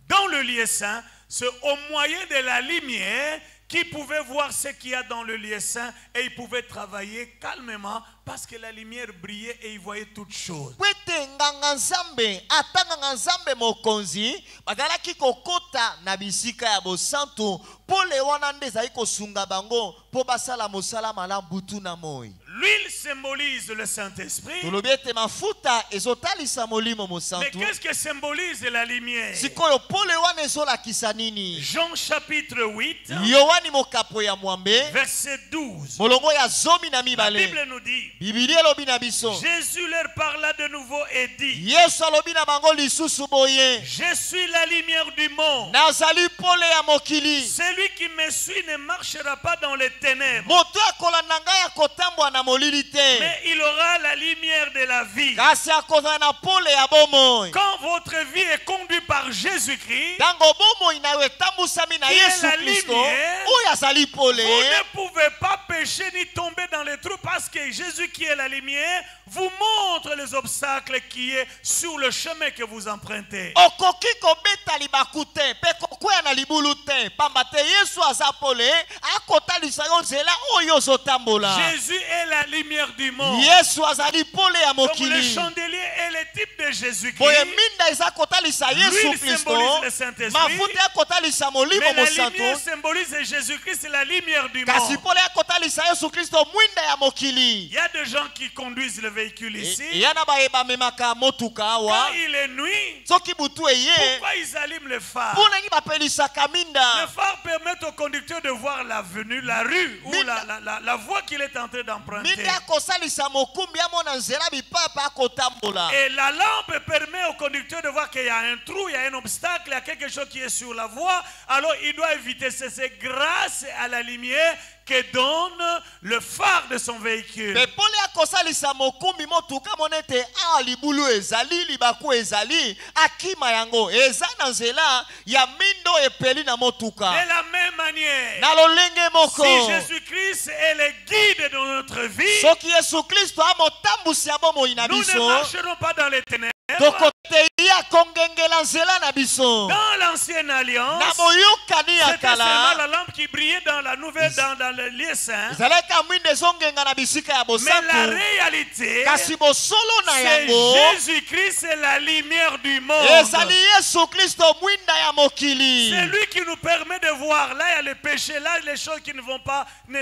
dans le lieu saint, c'est au moyen de la lumière qu'il pouvait voir ce qu'il y a dans le lieu saint et il pouvait travailler calmement parce que la lumière brillait et il voyait toutes choses. kwete nganga nzambe ata nganga nzambe mokonzi bazalaki kokota na bisika ya bosantu pole wana nde ezali kosunga bango mpo basala mosala malamu butu na moi. L'huile symbolise le Saint-Esprit. tolobi ete mafuta ezotalisa molimo Mais mosantu. qu'est-ce que symbolise la lumière? sikoyo pole wana ezolakisa nini? Jean chapitre 8, yowani mokapo ya mwambe verset 12. molongo ya zomi na La mibale Bible nous dit, bibili elobi na biso Jésus leur parla de nouveau et dit, yesu alobi na bango lisusu boye je suis la lumière du monde. nazali pole ya mokili. Celui qui me suit ne marchera pas dans les ténèbres, moto akolanda ngai akotambwa na molili te mais il aura la lumière de la vie. kasi akozala na pole ya bomoi. Quand votre vie est conduite par Jésus-Christ, ntango bomoi na yo etambusami na Qui est yesu la kristo lumière, oyo azali pole vous ne pouvez pas pécher ni tomber dans les trous parce que Jésus qui est la lumière vous montre les obstacles qui est sur le chemin que vous empruntez. okoki kobeta libaku te mpe kokwea na libulu te pamba te yesu aza pole akotalisa yo nzela oyo ozotambola. Jésus est la lumière du monde. yesu azali pole ya Donc le mokili. chandelier est le type de boye Jésus-Christ. minda eza kotalisa yesu L'huile kristo symbolise le Saint-Esprit. mafuta akotalisa molimo Mais la mosantu lumière symbolise Jésus-Christ, c'est la lumière du kasi monde. pole akotalisa yesu kristo mwinda ya mokili. Il y a des gens qui conduisent le véhicule ici. eya na baye bamemaka motuka Quand awa il est nuit, soki butu eye pourquoi ils allument le phare? mpo nani bapelisaka Le minda. phare permet au conducteur de voir l'avenue, la rue ou la voie qu'il est en train d'emprunter. minda akosalisa mokumbi amona nzela bipapa akotambola. Et la lampe permet au conducteur de voir qu'il y a un trou, il y a un obstacle, il y a quelque chose qui est sur la voie. Alors il doit éviter. C'est grâce à la lumière que donne le phare de son véhicule. Pepole akosalisa mokumbi motuka monete a libulu ezali libaku ezali akima yango eza na nzela ya mindo epeli na motuka. De la même manière, Na lolenge moko. si Jésus-Christ est le guide de notre vie, Soki Yesu Kristo amotambusi ya bomoi na nous ne biso. marcherons pas dans les ténèbres. Tokote ya kongengela nzela na biso. Dans l'ancienne alliance, Na boyokani ya c'était seulement kala. la lampe qui brillait dans la nouvelle, dans le lieu saint. Zaleka mwinde zongenga na bisika ya Mais la bosantu. réalité, Kasi bosolo na c'est yango. Jésus-Christ, c'est la lumière du monde. Ezali Yesu Kristo mwinda ya mokili. C'est lui qui nous permet de voir. Là, il y a le péché. Là, les choses qui ne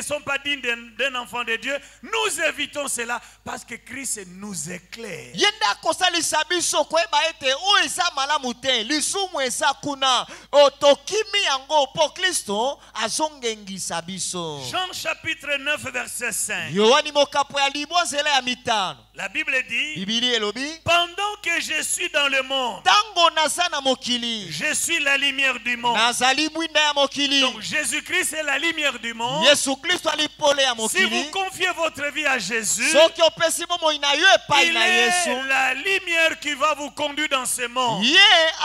sont pas dignes d'un enfant de Dieu. Nous évitons cela parce que Christ nous éclaire. Yenda kosalisa biso koyeba ete o eza malamu te lisumu eza kuna otokimi yango po Kristo azongengisa biso. Jean chapitre 9 verset 5. Yohani mokapo ya libwa nzela ya mitano. La Bible dit, Bibili elobi pendant que je suis dans le monde, tango naza na mokili je suis la lumière du monde. nazali mwinda ya mokili. Donc Jésus-Christ est la lumière du monde. Yesu Kristo alipole ya Si mokili. vous confiez votre vie à Jésus, Soki opesi bomoi na yo epai il na est Yesu. la lumière qui va vous conduire dans ce monde. Ye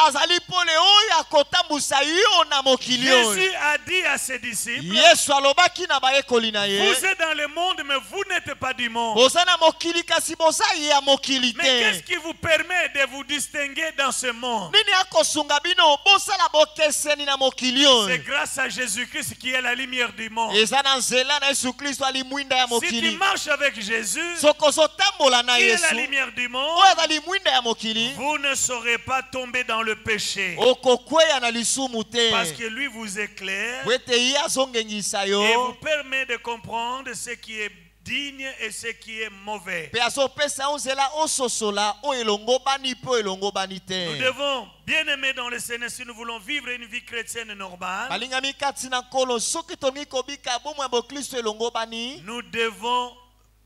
azali pole oyo akotambusa yo na mokili oyo. Jésus a dit à ses disciples, Yesu alobaki na bayekoli na ye. vous êtes dans le monde, mais vous n'êtes pas du monde. Boza na mokili kasi boza ya mokili Mais qu'est-ce te. qui vous permet de vous distinguer dans ce monde? Nini akosunga bino bosala bokeseni na mokili C'est oyo. grâce à Jésus-Christ qui est la lumière du monde. Eza na nzela na Yesu Kristo ali mwinda ya Si tu mokili. marches avec Jésus, Soko ozotambola na qui est la Yesu lumière du oyo monde, azali mwinda ya mokili, vous ne saurez pas tomber dans le péché. okokweya na lisumu te. Parce que lui vous éclaire Po ete ye azongengisa et vous yo. permet de comprendre ce qui est digne et ce qui est mauvais. Pe azopesa yo nzela ososola oyo elongobani mpe oyo elongobani Nous te. devons, bien aimer dans le Seigneur, si nous voulons vivre une vie chrétienne normale, Balingami kati na nkolo soki tolingi kobika bomoi ya bokristo elongobani, nous devons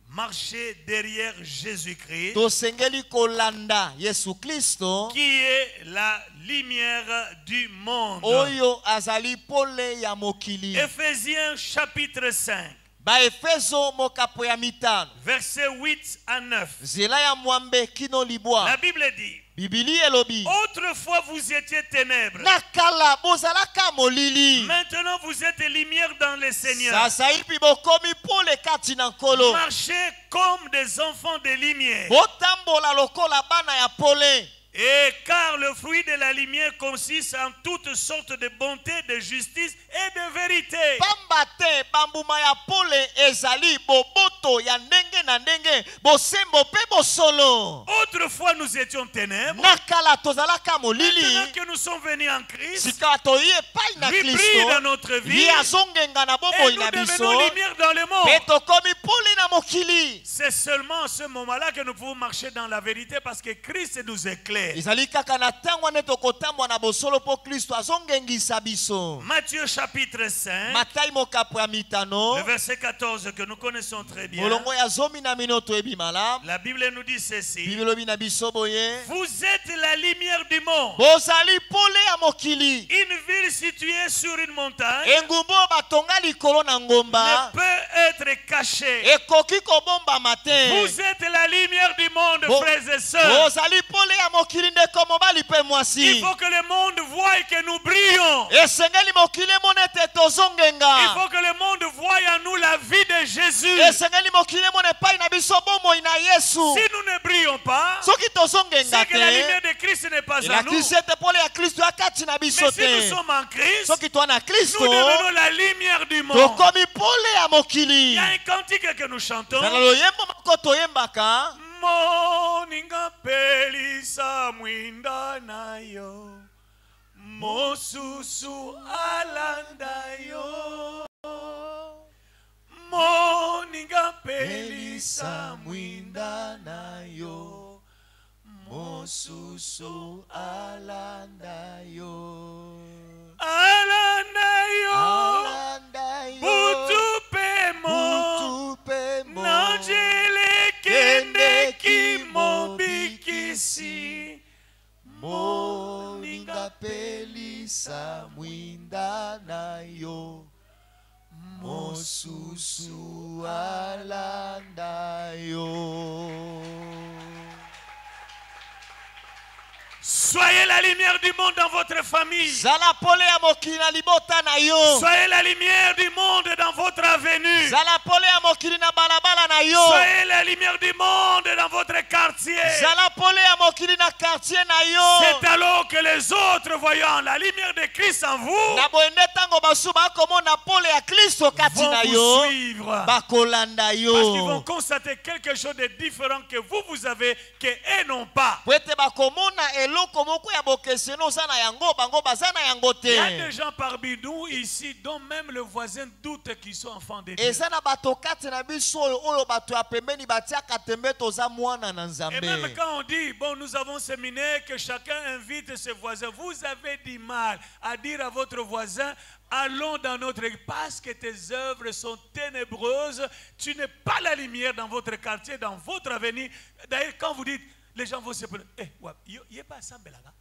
marcher derrière Jésus-Christ, tosengeli kolanda Yesu Kristo qui est la lumière du monde. oyo azali pole ya mokili. Éphésiens chapitre 5, Baefeso mokapo ya mitano versets 8 à 9. nzela ya mwambe kino libwa. La Bible dit, Bibili elobi autrefois vous étiez ténèbres, na kala bozalaka molili, maintenant vous êtes lumière dans le Seigneur. sasa hivi bokomi pole kati na nkolo. Marchez comme des enfants de lumière. Botambola lokola bana ya pole. Et car le fruit de la lumière consiste en toutes sortes de bonté, de justice et de vérité. Pamba te bambuma ya pole ezali boboto ya ndenge na ndenge, bosembo pe bosolo. Autrefois nous étions ténèbres, Na kala tozalaka maintenant molili, que nous sommes venus en Christ, sika toyi epai na lui brille Kristo, dans notre vie ye azongenga na et bomoi nous na biso, devenons lumière dans le monde. pe tokomi pole na mokili. C'est seulement à ce moment-là que nous pouvons marcher dans la vérité parce que Christ nous éclaire. Ezali kaka na ntango ane tokotambwa na bosolo po Kristo azongengisa biso. Matthieu chapitre 5, Matai mokapo ya mitano, le verset 14 que nous connaissons très bien. molongo ya zomi na mino toyebi malamu. La Bible nous dit ceci. Bible elobi na biso boye, Vous êtes la lumière du monde. bozali pole ya mokili. Une ville située sur une montagne Engumbo batonga likolo na ne ngomba peut être cachée. ekoki kobombama te. Vous êtes la lumière du monde, Bo- frères et sœurs. bozali pole ya mokili ndeko mobali pe Il mwasi. faut que le monde voie que nous brillons. Esengeli mokili emona ete Il tozongenga. faut que le monde voie en nous la vie de Jésus. Esengeli mokili emona epai na biso bomoi na Yesu. Si nous ne brillons pas, Soki tozongenga c'est que la lumière te, de Christ n'est pas à nous. elakisi ete pole ya Kristo akati na biso Mais si nous te. sommes en Christ, Soki toa na Kristo, nous devenons la lumière du monde. tokomi pole ya Il mokili. y a un cantique que nous chantons. Na loyembo moko toyembaka, Moninga pelisa mwinda nayo, mosusu alanda yo. Moninga pelisa mwinda nayo, mosusu alanda yo. alanda yo. Alanda yo, Butu pemo, butu pemo, najele kende ki mobikisi. masusu alanda yo. Soyez la lumière du monde dans votre famille. Zala pole ya mokili na libota na yo. Soyez la lumière du monde dans votre avenue. Zala pole ya mokili na balabala na yo. Soyez la lumière du monde dans votre quartier. Zala pole ya mokili na quartier na yo. C'est alors que les autres, voyant la lumière de Christ en vous, Na boende tango basu bakomona pole ya Kristo kati vont na vous yo. suivre. Bakolanda yo. Parce qu'ils vont constater quelque chose de différent que vous avez, qu'eux n'ont pas. Pwete bakomona eloko moko ya bokeseno sana yango bango bazana yango te. Il y a des gens parmi nous ici dont même le voisin doute qu'ils sont enfants de Dieu. Eza na bato kati na biso oyo bato ya pembeni batiaka tembe toza mwana na Et Nzambe. même quand on dit, bon, nous avons séminaire, que chacun invite ses voisins, vous avez du mal à dire à votre voisin, allons dans notre église, parce que tes œuvres sont ténébreuses, tu n'es pas la lumière dans votre quartier, dans votre avenir. D'ailleurs, quand vous dites, les gens vont se dire, il n'y a pas ça, Belaga.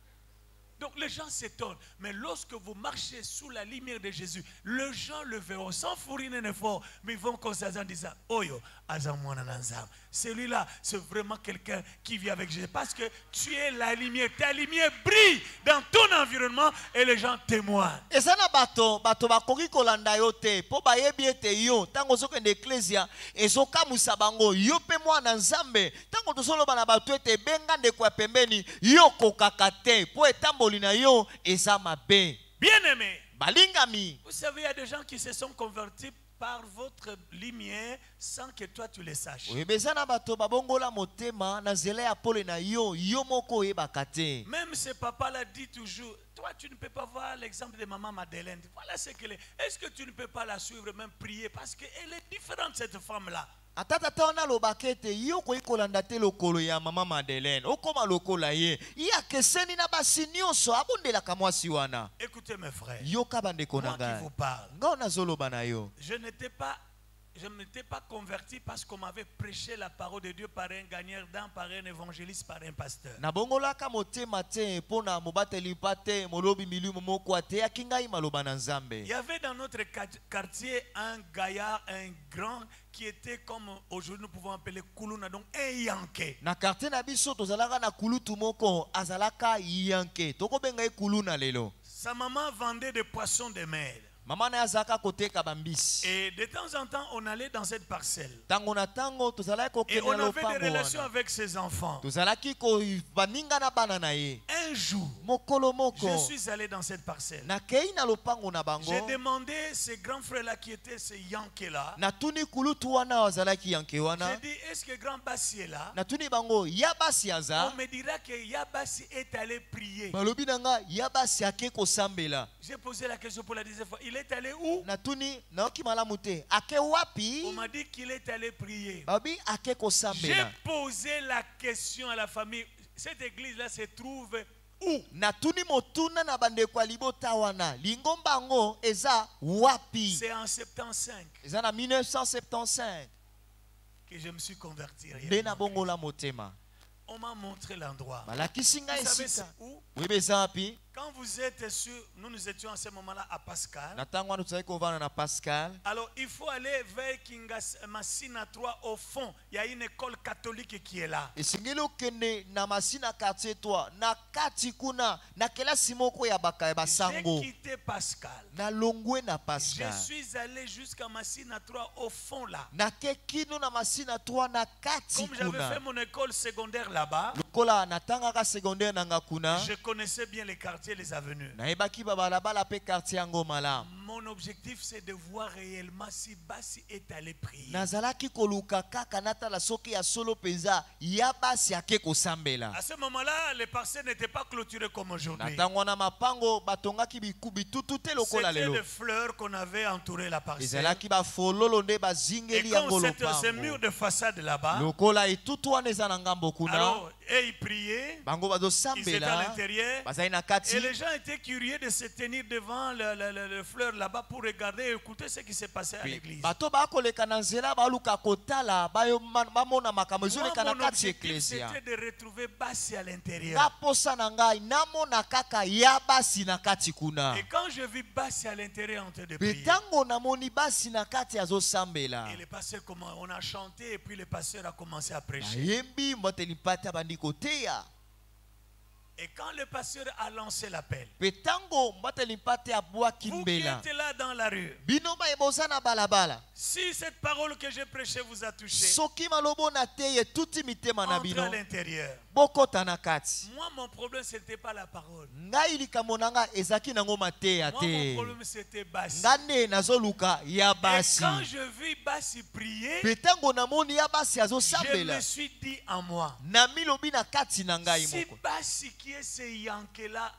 Donc les gens s'étonnent. Mais lorsque vous marchez sous la lumière de Jésus, les gens le verront sans fournir un effort. Mais ils vont constater en disant, Oyo, Azamwana Nanzam. Celui-là, c'est vraiment quelqu'un qui vit avec Jésus. Parce que tu es la lumière. Ta lumière brille dans ton environnement et les gens témoignent. Eza na bato bakoki kolanda yo te po bayebi ete yo tango ozokende eklezia ezokamusa bango yo pe mwana Nzambe tango tozoloba na bato ete benga ndeko ya pembeni yo kokaka te po etamboli na yo eza mabe. Bien-aimés, Balingami, vous savez, il y a des gens qui se sont convertis par votre lumière sans que toi tu le saches. oyebeza na bato babongola motema na nzela ya pole na yo yo moko oyebaka te. Même ce papa-là dit toujours, toi tu ne peux pas voir l'exemple de maman Madeleine. Voilà ce qu'elle est. Est-ce que tu ne peux pas la suivre, même prier? Parce qu'elle est différente, cette femme-là. Ata tata ona lobaka ete yo koki kolanda te lokolo ya mama Madeleine okoma lokola ye ye akeseni na basi nyonso abondelaka mwasi wana. Écoutez mes frères, Yoka bandeko na moi qui ngai vous parle, nga nazoloba na yo. je ne m'étais pas converti parce qu'on m'avait prêché la parole de Dieu par un gagnant d'un, par un évangéliste, par un pasteur. Nabongolaka motema te pona mobateli pate molobi milimo moko ate akingai maloba na Nzambe. Il y avait dans notre quartier un gaillard, un grand, qui était comme aujourd'hui nous pouvons appeler Kuluna, donc un Yanké. Na quartier na biso tozalaka na kulutu moko azalaka yanke toko benga e kuluna lelo. Sa maman vendait des poissons de mer. Mama na azaka koteka bambisi. Et de temps en temps, on allait dans cette parcelle. Tango na tango tozalaki Et on kokende avait des lopango relations wana. avec ses enfants. Tozalaki ko baninga na bana na ye. Un jour, Mokolo moko. je suis allé dans cette parcelle. Na kei na lopango na bango. J'ai demandé ce grand frère-là qui était ce Yanké-là. Na tuni kulutu wana azalaki yanke wana. J'ai dit, est-ce que grand Bassi est là? Na tuni bango yabasi aza. On me dira que Yabassi est allé prier. Balobi nanga yabasi ake kosambela. J'ai posé la question pour la deuxième fois. Il est allé où? Natuni naoki malamu te ake wapi On m'a dit qu'il est allé prier. babi ake J'ai kosambela. posé la question à la famille. Cette église-là se trouve où? Natuni motuna na bandeko ya libota wana lingomba ngo eza wapi. C'est en 75 Eza na 1975 que je me suis converti. nde na bongola motema. On m'a montré l'endroit. Balakisi ngai Vous savez esika. c'est où? Oyebi eza wapi? Quand vous êtes sur, nous étions à ce moment-là à Pascal. Na ntango wana tozalaki kovanda na Pascal. Alors il faut aller vers Kingas Massina 3 au fond. Il y a une école catholique qui est là. Esengeli okende na Masina quartier 3 na kati kuna na kelasi moko ya baka ya J'ai basango. quitté Pascal. Na longwe na Je Pascal. suis allé jusqu'à Massina 3 au fond là. Na ke kino na Masina 3 na kati Comme j'avais kuna. fait mon école secondaire là-bas, Lokola natangaka secondaire nanga kuna. je connaissais bien les quartiers, les avenues. Nayebaki babalabala pe quartier yango malamu. Mon objectif c'est de voir réellement si Bassi est allé prier. Nazalaki koluka kaka natala soki ya solo penza ya basi ake kosambela. À ce moment-là, les parcelles n'étaient pas clôturées comme aujourd'hui. Natango na mapango batongaki bitutu te lokola C'était lelo. des fleurs qu'on avait entouré la parcelle. Ezalaki ba fololo nde Et bazingeli comme yango ces murs lopango. de façade là-bas, Lokola etutu wana eza na ngambo kuna. alors Et ils priaient. bango Ils étaient à bazosambela l'intérieur. bazali na Et kati les gens étaient curieux de se tenir devant le fleur là-bas pour regarder et écouter ce qui s'est passé à l'église. bato bakoleka na nzela baluka kotala bamona makambo ezoleka na Mon kati ya objectif eklesia c'était de retrouver Bassi à nga l'intérieur. posa na ngai namona kaka ya basi na kati kuna Et quand je vis Bassi à l'intérieur en train de mpe prier, ntango namoni basi na kati azosambela et le pasteur, on a chanté et puis le pasteur a commencé à prêcher. bayembi mbateli mpate abandi koteya Et quand le pasteur a lancé l'appel, mpe ntango mbateli mpate abwaki vous qui mbela êtes là dans la rue, bino bayeboza na balabala si cette parole que j'ai prêchée vous a touché, soki malobo na te etuti mitema na entrez à bino l'intérieur. bokota na kati Moi, mon problème, ce n'était pas la parole. ngai likambo na nga ezalaki nango mateya Moi, mon te problème, c'était Bassi. nga nde nazoluka ya Et basi quand je vis Bassi prier, mpe ntango namoni ya basi je azosambela me suis dit en moi, namilobi na kati na ngai si moko Bassi qui est ce Yanké-là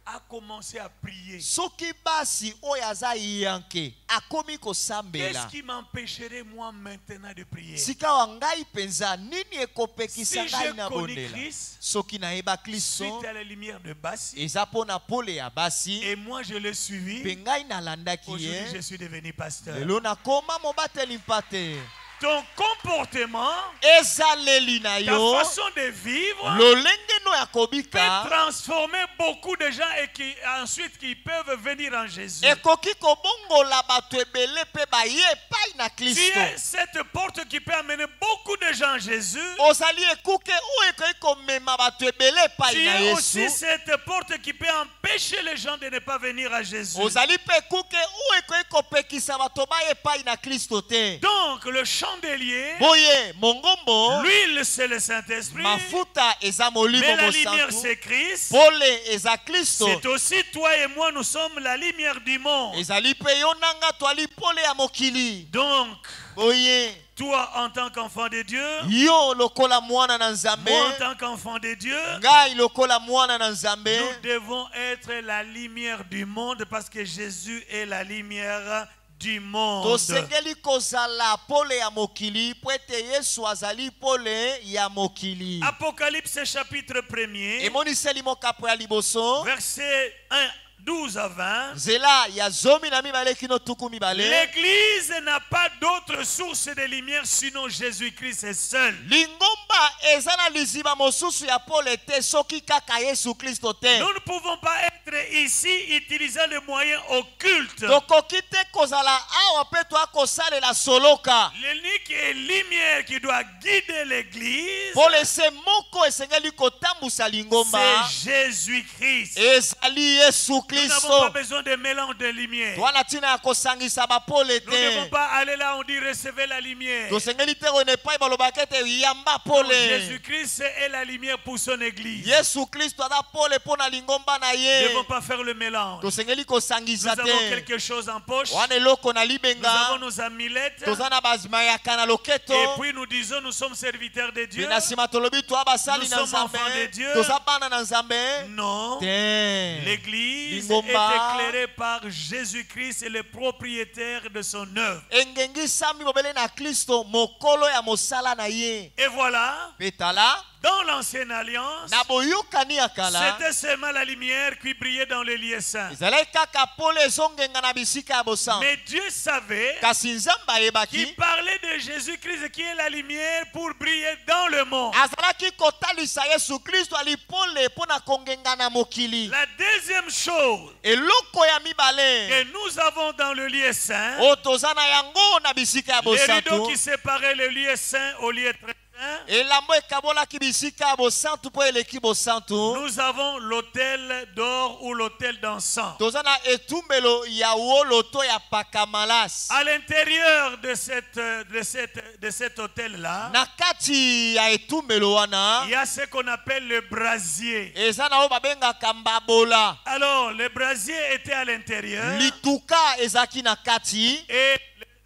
a commencé à prier, soki basi oyo aza yanke akomi qu'est-ce kosambela qui m'empêcherait moi maintenant de prier? sika wa ngai mpenza nini Si ekopekisa ngai je na connais bondela Christ, soki nayeba kristo suite à la lumière de Bassi, eza mpo na pole ya basi et moi je l'ai mpe suivi, ngai nalandaki aujourd'hui je ye suis devenu pasteur. lelo nakoma mobateli mpate Ton comportement, ezaleli na ta yo façon de vivre, lolenge no ya peut kobika transformer beaucoup de gens et qui ensuite qui peuvent venir en Jésus. ekoki kobongola bato ebele mpe baye epai na Tu kristo es cette porte qui peut amener beaucoup de gens en Jésus. ozali ekuke oyo ekoki komema bato ebele epai Tu na es aussi yesu cette porte qui peut empêcher les gens de ne pas venir à Jésus. ozali mpe ekuke oyo ekoki kopekisa bato baya epai na kristo te Donc le chandelier, boye mongombo l'huile c'est le Saint-Esprit, mafuta eza molimo mais la lumière mosantu c'est Christ. pole eza kristo C'est aussi toi et moi, nous sommes la lumière du monde. ezali mpe yo nanga twali pole ya mokili Donc, boye toi en tant qu'enfant de Dieu, yo lokola mwana na nzambe moi en tant qu'enfant de Dieu, ngai lokola mwana na nzambe nous devons être la lumière du monde parce que Jésus est la lumière du monde. tosengeli kozala pole ya mokili po ete yesu azali pole ya mokili Apocalypse chapitre 1er, emoniseli mokapo ya liboso verset 1, 12 à 20. nzela ya zomi na mibale kino tuku mibale L'Église n'a pas d'autre source de lumière sinon Jésus-Christ est seul. lingomba eza na liziba mosusu ya pole te soki kaka yesu kristo te Nous ne pouvons pas être ici utilisant les moyens occultes. tokoki te kozala awa mpe toa kosalela soloka L'unique lumière qui doit guider l'Église, pole se moko esengeli kotambusa lingomba c'est Jésus-Christ. ezali yesu Nous n'avons kristo pas besoin de mélange de lumière. twana ntina ya kosangisa bapole Nous ne devons te pas aller là, on dit recevez la lumière. tosengeli te koyena epai balobaka ete yamba Non, pole Jésus-Christ est la lumière pour son Église. yesu kristo aza pole mpo na lingomba na Nous ne ye devons pas faire le mélange. tosengeli Nous kosangisa avons te quelque chose en poche. wana eloko na Nous avons libenga nos amulettes. toza na bamayaka na loketo Et puis nous disons nous sommes serviteurs de Dieu. mpe na nsima tolobi toa basali Nous na sommes nzambe enfants de Dieu. toza bana na nzambe Non. te L'Église Lingomba. est éclairée par Jésus-Christ et le propriétaire de son œuvre. engengisami bobele na kristo mokolo ya mosala na ye Et voilà, mpe tala dans l'ancienne alliance, na boyokani ya kala c'était seulement la lumière qui brillait dans les lieux saints. ezalaki kaka pole ezongenga na bisika ya bosantu Mais Dieu savait kasi nzambe qu'il ayebaki parlait de Jésus-Christ qui est la lumière pour briller dans le monde. azalaki kotalisa yesu kristo ali pole mpo na kongenga na mokili La deuxième chose eloko ya que mibale nous avons dans le lieu saint, oyo toza na yango na bisika ya les rideaux bosantu qui séparaient le lieu saint au lieu très saint, elambo ekabolaki bisika ya bosantu mpo eleki bosantu nous avons l'autel d'or ou l'autel d'encens. toza na etumbelo ya wolo to ya paka malasi À l'intérieur de cet autel-là, na kati ya etumbelo wana il y a ce qu'on appelle le brasier. eza na oyo babengaka mbabola Alors, le brasier était à l'intérieur lituka ezalaki na kati et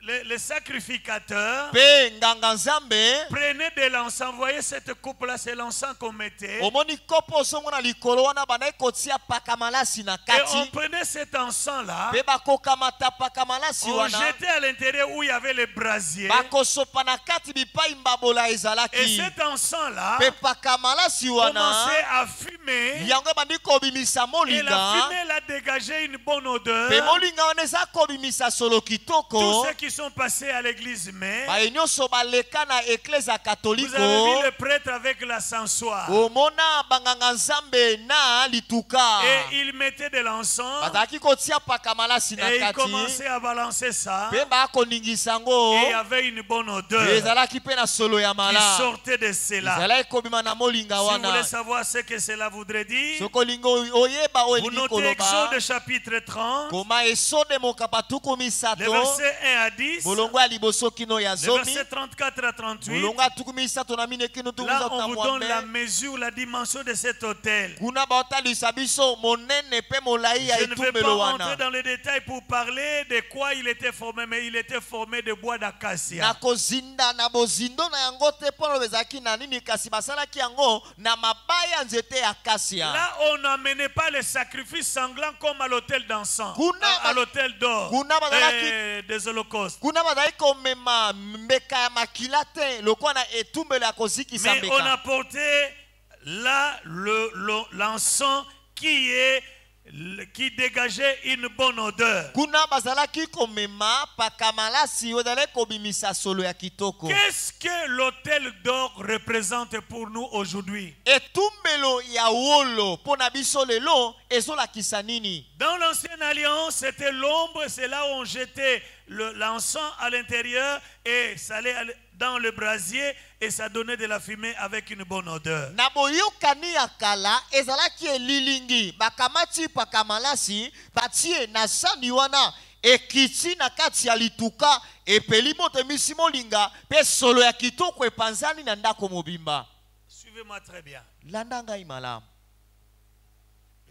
les sacrificateurs pe nganga nzambe prenaient de l'encens. Voyez cette coupe-là, c'est l'encens qu'on mettait. omoni kopo osongona likolo wana bandaki kotia paka malasi na Et on kati prenait cet encens-là, pe bakokamata paka malasi on wana jetait à l'intérieur où il y avait les brasiers. bakosopa na kati bipai mbabola Et ezalaki cet encens-là pe paka malasi wana commençait à fumer. yango ebandi kobimisa Et la molinga fumée l'a dégagé une bonne odeur. pe molinga wana eza kobimisa solo Tous kitoko ceux qui sont passés à l'église mère, baye nyonso baleka na eklezia vous avez katoliko vu le prêtre avec la sensoire. omona banganga nzambe na lituka Et il mettait de l'encens. bazalaki kotia paka malasi na Et il kati commençait à balancer ça. mpe bakoningisa yango Et il y avait une bonne odeur ezalaki mpe na solo ya qui mala sortait de cela. ezalaki kobima na molinga Si vous voulez wana savoir ce que cela voudrait dire, soki olingi oyeba oyo vous elingi notez koloba Exode chapitre 30, koma esode mokapa tuku les misato versets 1 à 10, bolongo ya liboso kino ya les zomi versets 34 à 38. bolongo ya tuku misato na mine kino tuku Là, misato on na vous donne la mwambe mesure, la dimension de cet hôtel. kuna baotalisa biso monene mpe molai ya Je ne vais pas etumbelo rentrer wana dans les détails pour parler de quoi il était formé, mais il était formé de bois d'acacia. nakozinda na bozindo na yango te mpo na ezalaki na nini kasi basalaki yango na mabaya ya nzete ya kasia Là, on n'amenait pas les sacrifices sanglants comme à l'hôtel d'encens, Kuna à l'hôtel d'or, kuna bazalaki- des holocaustes. kuna bazalaki komema mbeka ya makila te lokola na etumbelo ya kozikisa Mais on mbeka apportait là l'encens qui dégageait une bonne odeur. kuna bazalaki komema paka malasi oyo ezalaki kobimisa solo ya kitoko Qu'est-ce que l'hôtel d'or représente pour nous aujourd'hui? etumbelo ya wolo mpo na biso lelo ezolakisa nini Dans l'ancienne alliance, c'était l'ombre, c'est là où on jetait l'encens à l'intérieur et ça allait dans le brasier et ça donnait de la fumée avec une bonne odeur. na boyokani ya kala ezalaki elilingi bakamati paka malasi batie na sani wana ekiti na kati ya lituka epeli moto emisi molinga mpe solo ya kitoko epanzani na ndako mobimba Suivez-moi très bien. landa ngai malamu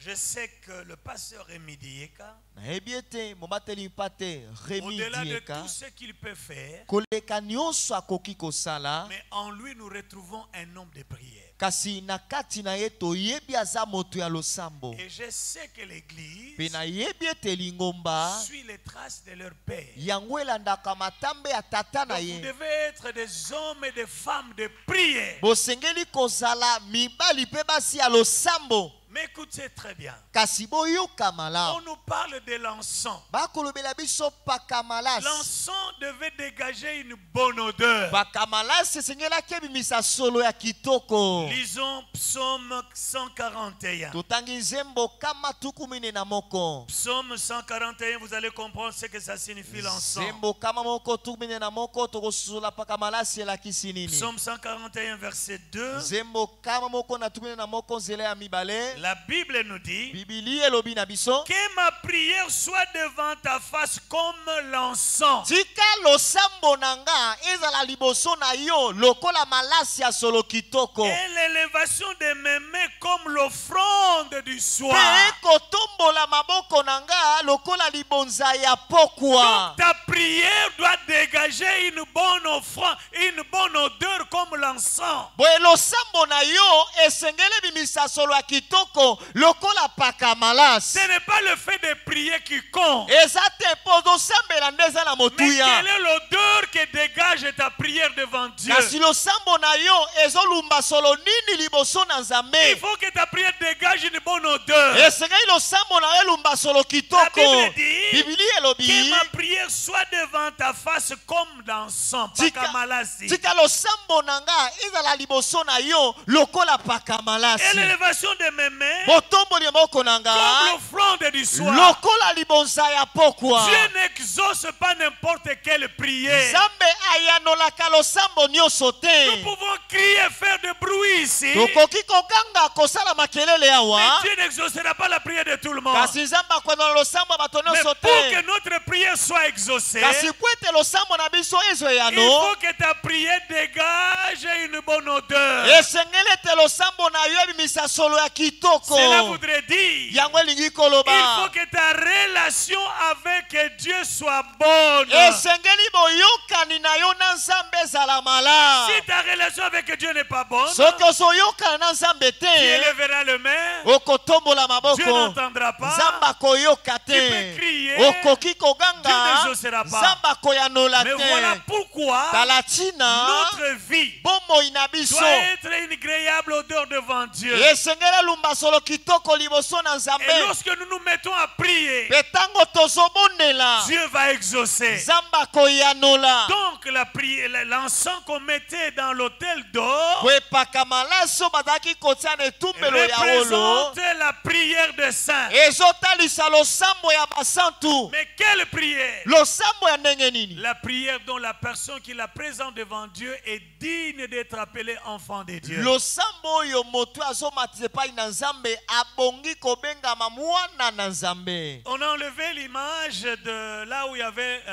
Je sais que le pasteur Rémi Dieka, nayebi ete mobateli mpa te remi au-delà de dieka tout ce qu'il peut faire, koleka nyonso akoki kosala mais en lui nous retrouvons un homme de prière. kasi na kati na ye toyebi aza moto ya losambo Et je sais que mpe l'église nayebi ete lingomba suit les traces de leur père. yango elandaka matambe ya tata na Donc vous ye devez être des hommes et des femmes de prière. bosengeli kozala mibali mpe basi ya losambo Mais écoutez très bien. kasi boyoka On malamu nous parle de l'encens. bakolobela biso paka malasi L'encens devait dégager une bonne odeur. paka malasi esengelaki ebimisa solo ya kitoko Lisons Psaume 141. totangi nzembo kama tuku mine na moko Psaume 141, vous allez comprendre ce que ça signifie l'encens. nzembo kama moko tuku mine na moko tokosola paka malasi elakisi nini Psaume 141, verset 2. nzembo kama moko na tuku mine na moko nzela ya mibale La Bible nous dit bibili elobi na biso que ma prière soit devant ta face comme l'encens. tika losambo na nga ezala liboso na yo lokola malasi ya solo kitoko Et l'élévation de mes mains comme l'offrande du soir. mpe kotombola maboko na nga lokola libonza ya pokwa Donc ta prière doit dégager une bonne offrande, une bonne odeur comme l'encens. boye losambo na yo esengeli bimisa solo ya kitoko lokola paka malasi Ce n'est pas le fait de prier qui compte. eza te mpo ozosambela nde eza na Mais motuya quelle est l'odeur que dégage ta prière devant Dieu? kasi losambo na yo ezolumba solo nini liboso na Il nzambe faut que ta prière dégage une bonne odeur. esengeli losambo na yo elumba solo La kitoko Bible dit bibili que elobi ma prière soit devant ta face comme l'encens. Tika- Pakamalasi. tika losambo na nga ezala liboso na yo lokola paka Et malasi l'élévation de mes mains botomboli ya maboko na comme nga l'offrande du soir. lokola libonza ya pokwa Dieu n'exauce pas n'importe quelle prière. nzambe ayanolaka losambo nyonso Nous te pouvons crier, faire de bruit ici. tokoki kokanga kosala makelele Mais awa Dieu n'exaucera pas la prière de tout le monde. kasi nzambe akwenda na losambo ya bato Mais nyonso pour que te notre prière soit exaucée, kasi po ete losambo na biso ezwa il yano faut que ta prière dégage une bonne odeur. esengeli ete losambo na yo ebimisa solo ya kitoko Cela voudrait dire, yango elingi il koloba faut que ta relation avec Dieu soit bonne. esengeli boyokani na yo na nzambe ezala mala Si ta relation avec Dieu n'est pas bonne, soki ozoyokana na nzambe tu te élèveras le main, okotombola Dieu maboko n'entendra pas. nzambe akoyoka Tu te peux crier, okoki Dieu koganga n'exaucera pas. nzambe akoyanola Mais voilà te pourquoi tala ntina notre vie bomoi na biso doit être une agréable odeur devant Dieu. esengeli elumba solo kitoko liboso na Et nzambe lorsque nous nous mettons à prier, mpe ntango tozobondela Dieu va exaucer. nzambe akoyanola Donc la prière, l'encens qu'on mettait dans l'autel d'or po epakama laso bazalaki kotia na etumbelo ya olo représente la prière des saints. ezotalisa losambo ya basantu Mais quelle prière? losambo ya ndenge nini La prière dont la personne qui la présente devant Dieu est digne d'être appelée enfant de Dieu. losambo oyo moto azomatisa epai na nzambe abongi kobengama mwana na nzambe On a enlevé l'image de là où il y avait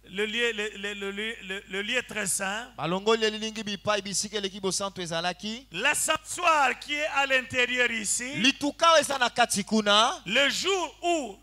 le lieu très saint. balongoli elilingi bipai bisika eleki bosantu ezalaki L'ascensoir qui est à l'intérieur ici. lituka oyo eza na kati kuna Le jour où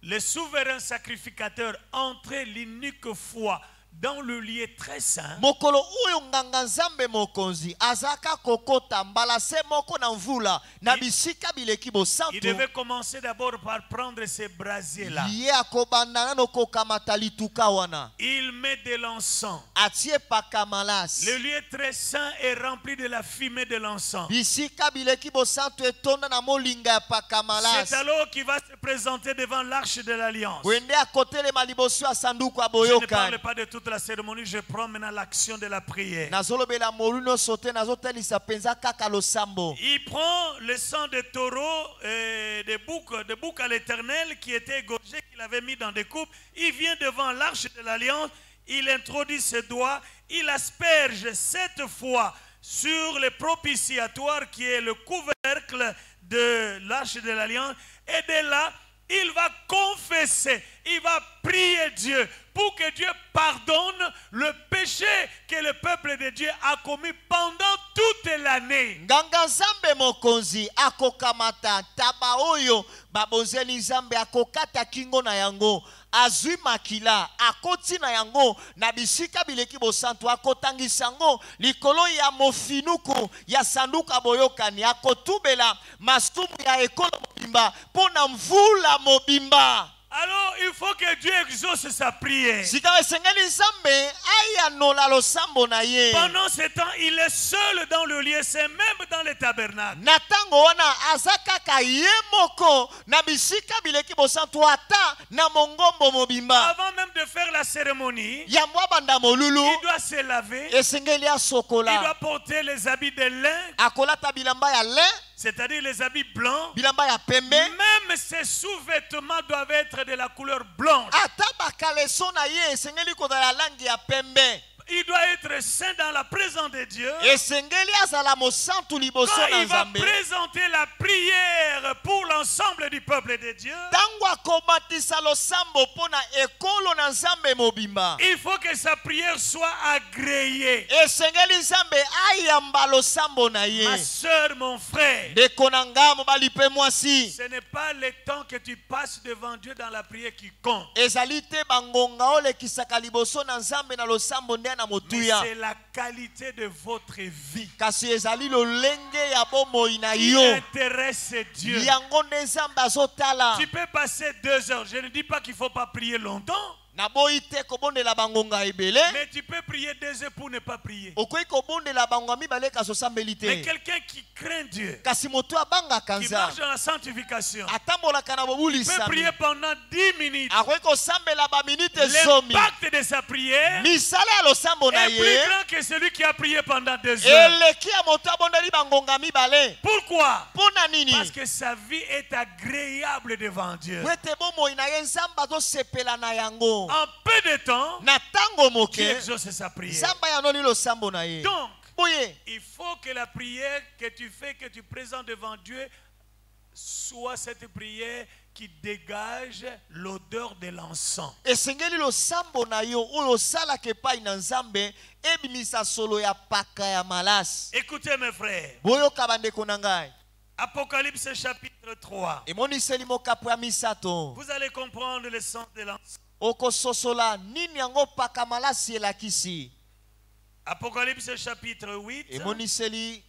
le souverain sacrificateur entrait l'unique fois dans le lieu très saint, mokolo oyo nganga nzambe mokonzi azaka kokota mbala se moko na mvula na bisika bileki il bosantu devait commencer d'abord par prendre ces brasiers-là. ye akobanda nano kokamata lituka wana Il met de l'encens. atie pakamalasi Le lieu très saint est rempli de la fumée de l'encens. bisika bileki bosantu etonda na molinga ya C'est pakamalasi alors qu'il va se présenter devant l'arche de l'alliance. wende akotelema liboso ya sanduku ya Je ne boyokani parle pas de toute la cérémonie, je prends maintenant l'action de la prière. nazolobela molu nyonso te nazotalisa mpenza kaka losambo Il prend le sang de taureau et de bouc à l'éternel qui était égorgé, qu'il avait mis dans des coupes. Il vient devant l'arche de l'alliance, il introduit ses doigts, il asperge 7 fois sur le propitiatoire qui est le couvercle de l'arche de l'alliance. Et de là, il va confesser, il va prier Dieu pour que Dieu pardonne le péché que le peuple de Dieu a commis pendant toute l'année. nganga nzambe mokonzi akokamata taba oyo babonzeli nzambe akokata kingo na yango azwi makila akoti na yango na bisika bileki bosantu akotangisa yango likolo ya mofinuku ya sanduku ya boyokani akotubela masumu ya ekolo mobimba mpo na mvula mobimba Alors il faut que Dieu exauce sa prière. sika esengeli nzambe ayanola losambo na ye Pendant ce temps, il est seul dans le lieu saint, même dans le tabernacle. na ntango wana aza kaka ye moko na bisika bileki bosantu ata na mongombo mobimba Avant même de faire la cérémonie, yambo abanda molulu il doit se laver, esengeli il asokola doit porter les habits de lin, akolata bilamba ya lin c'est-à-dire les habits blancs. bilamba ya pembe Même ses sous-vêtements doivent être de la couleur blanche. ata bakaleso na ye esengeli kozala langi ya pembe Il doit être saint dans la présence de Dieu. esengeli azala mosantu liboso Quand na il va nzambe présenter la prière pour l'ensemble du peuple de Dieu, ntango akomatisa losambo mpo na ekolo na nzambe mobimba il faut que sa prière soit agréée. esengeli nzambe ayamba losambo na ye Ma soeur, mon frère, ndeko na nga mobali mpe mwasi ce n'est pas le temps que tu passes devant Dieu dans la prière qui compte. ezali te bangonga olekisaka liboso na nzambe na losambo nde na Mais motuya c'est la qualité de votre vie kasi ezali lolenge ya bomoi na qui yo intéresse Dieu. yango nde nzambe azotala Tu peux passer 2 heures. Je ne dis pas qu'il ne faut pas prier longtemps, naboyi te kobondela bangonga ebele mais tu peux prier 2 heures pour ne pas prier. okoki kobondela bangonga mibale kasi osambeli Mais te quelqu'un qui craint Dieu, kasi moto abangaka qui marche nzambe dans la sanctification, atambolaka na peut bobulisami prier pendant 10 minutes. akoki kosambela baminite 10 L'impact de sa prière misala ya losambo na est ye plus grand que celui qui a prié pendant 2 heures. eleki ya moto abondeli bangonga mibale Pourquoi? mpo na nini Parce que sa vie est agréable devant Dieu. po ete bomoi na ye nzambe azosepela na yango En peu de temps, na ntango qui moke exauce sa prière. nzambe ayanoli losambo na ye Donc, Il faut que la prière que tu fais, que tu présentes devant Dieu, soit cette prière qui dégage l'odeur de l'encens. esengeli losambo na yo oyo salaka epai na nzambe ebimisa solo ya paka ya malasi. Écoutez mes frères, Boyoka bandeko na ngai. Apocalypse chapitre 3. Emoniseli mokapo ya misato. Vous allez comprendre le sens de l'encens. Okososola nini yango paka malasi elakisi. Apocalypse chapitre 8. Emoniseli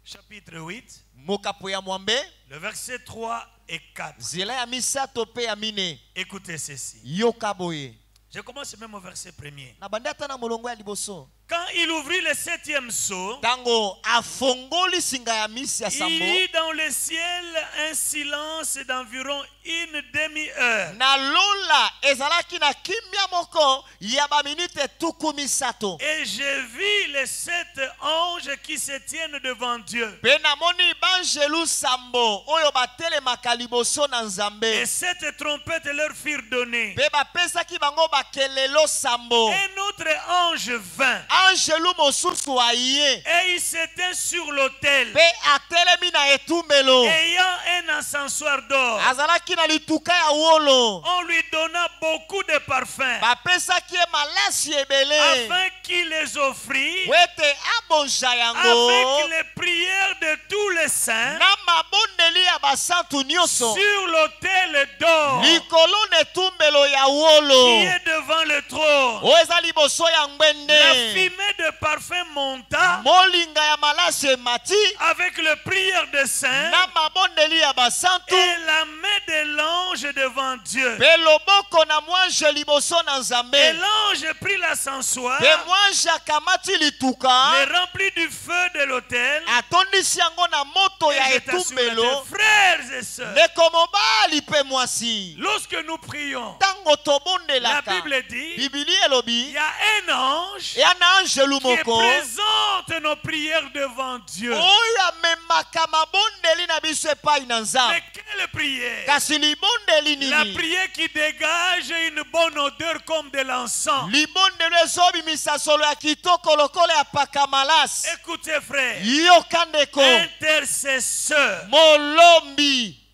Chapitre 8. mokapo ya mwambe. Le verset 3 et 4. Zela ya misato pe ya mine. Écoutez ceci. Yoka boye. Je commence même au verset 1er. Na bandata na molongo ya liboso. Quand il ouvrit le 7e sceau, Tango afongoli singa ya misi ya il sambo. y eut dans le ciel un silence d'environ une demi-heure. Na lola ezalaki na kimia moko ya ba minute tuku misato. Et je vis les 7 anges qui se tiennent devant Dieu. Pe namoni banjelu sambo oyo batelemaka liboso na Et nzambe. 7 trompettes leur furent données. Pe bapesaki bango bakelelo sambo. Un autre ange vint. Angelu mosusu aye. Et il s'était sur l'autel, Pe atelemi na etumbelo. ayant un encensoir d'or. Azalaki na lituka ya wolo. On lui donna beaucoup de parfums, Bapesaki ye malasi ebele. afin qu'il les offrit Wete abonja yango. avec les prières de tous les saints Na mabondeli ya basantu nyonso. sur l'autel d'or Likolo na etumbelo ya qui wolo. est devant le trône. Oyo eza liboso ya La ngwende. fumée de parfum monta Molinga ya malasi emati. avec les prières des saints Na mabondeli ya basantu. et la main de l'ange devant Dieu. Pe loboko na mwanje liboso na Et nzambe. l'ange prit l'ascensoir, Pe mwanje akamati lituka. les remplit du feu de l'autel. Atondisi yango na moto Et ya je t'assure, etumbelo. frères et sœurs, Ndeko mobali pe mwasi. lorsque nous prions, Tango la tobondelaka. Bible dit, Bibili il elobi. y a un ange Ya na angelu qui moko. présente nos prières devant Dieu. Oyo amemaka mabondeli na biso epai na Mais nzambe. quelle prière? Kasi libondeli La nini? prière qui dégage une bonne odeur comme de l'encens. Libondeli ezobimisa solo ya kitoko lokola ya paka malasi. Écoutez, frère, Yoka ndeko. intercesseur, Molombi.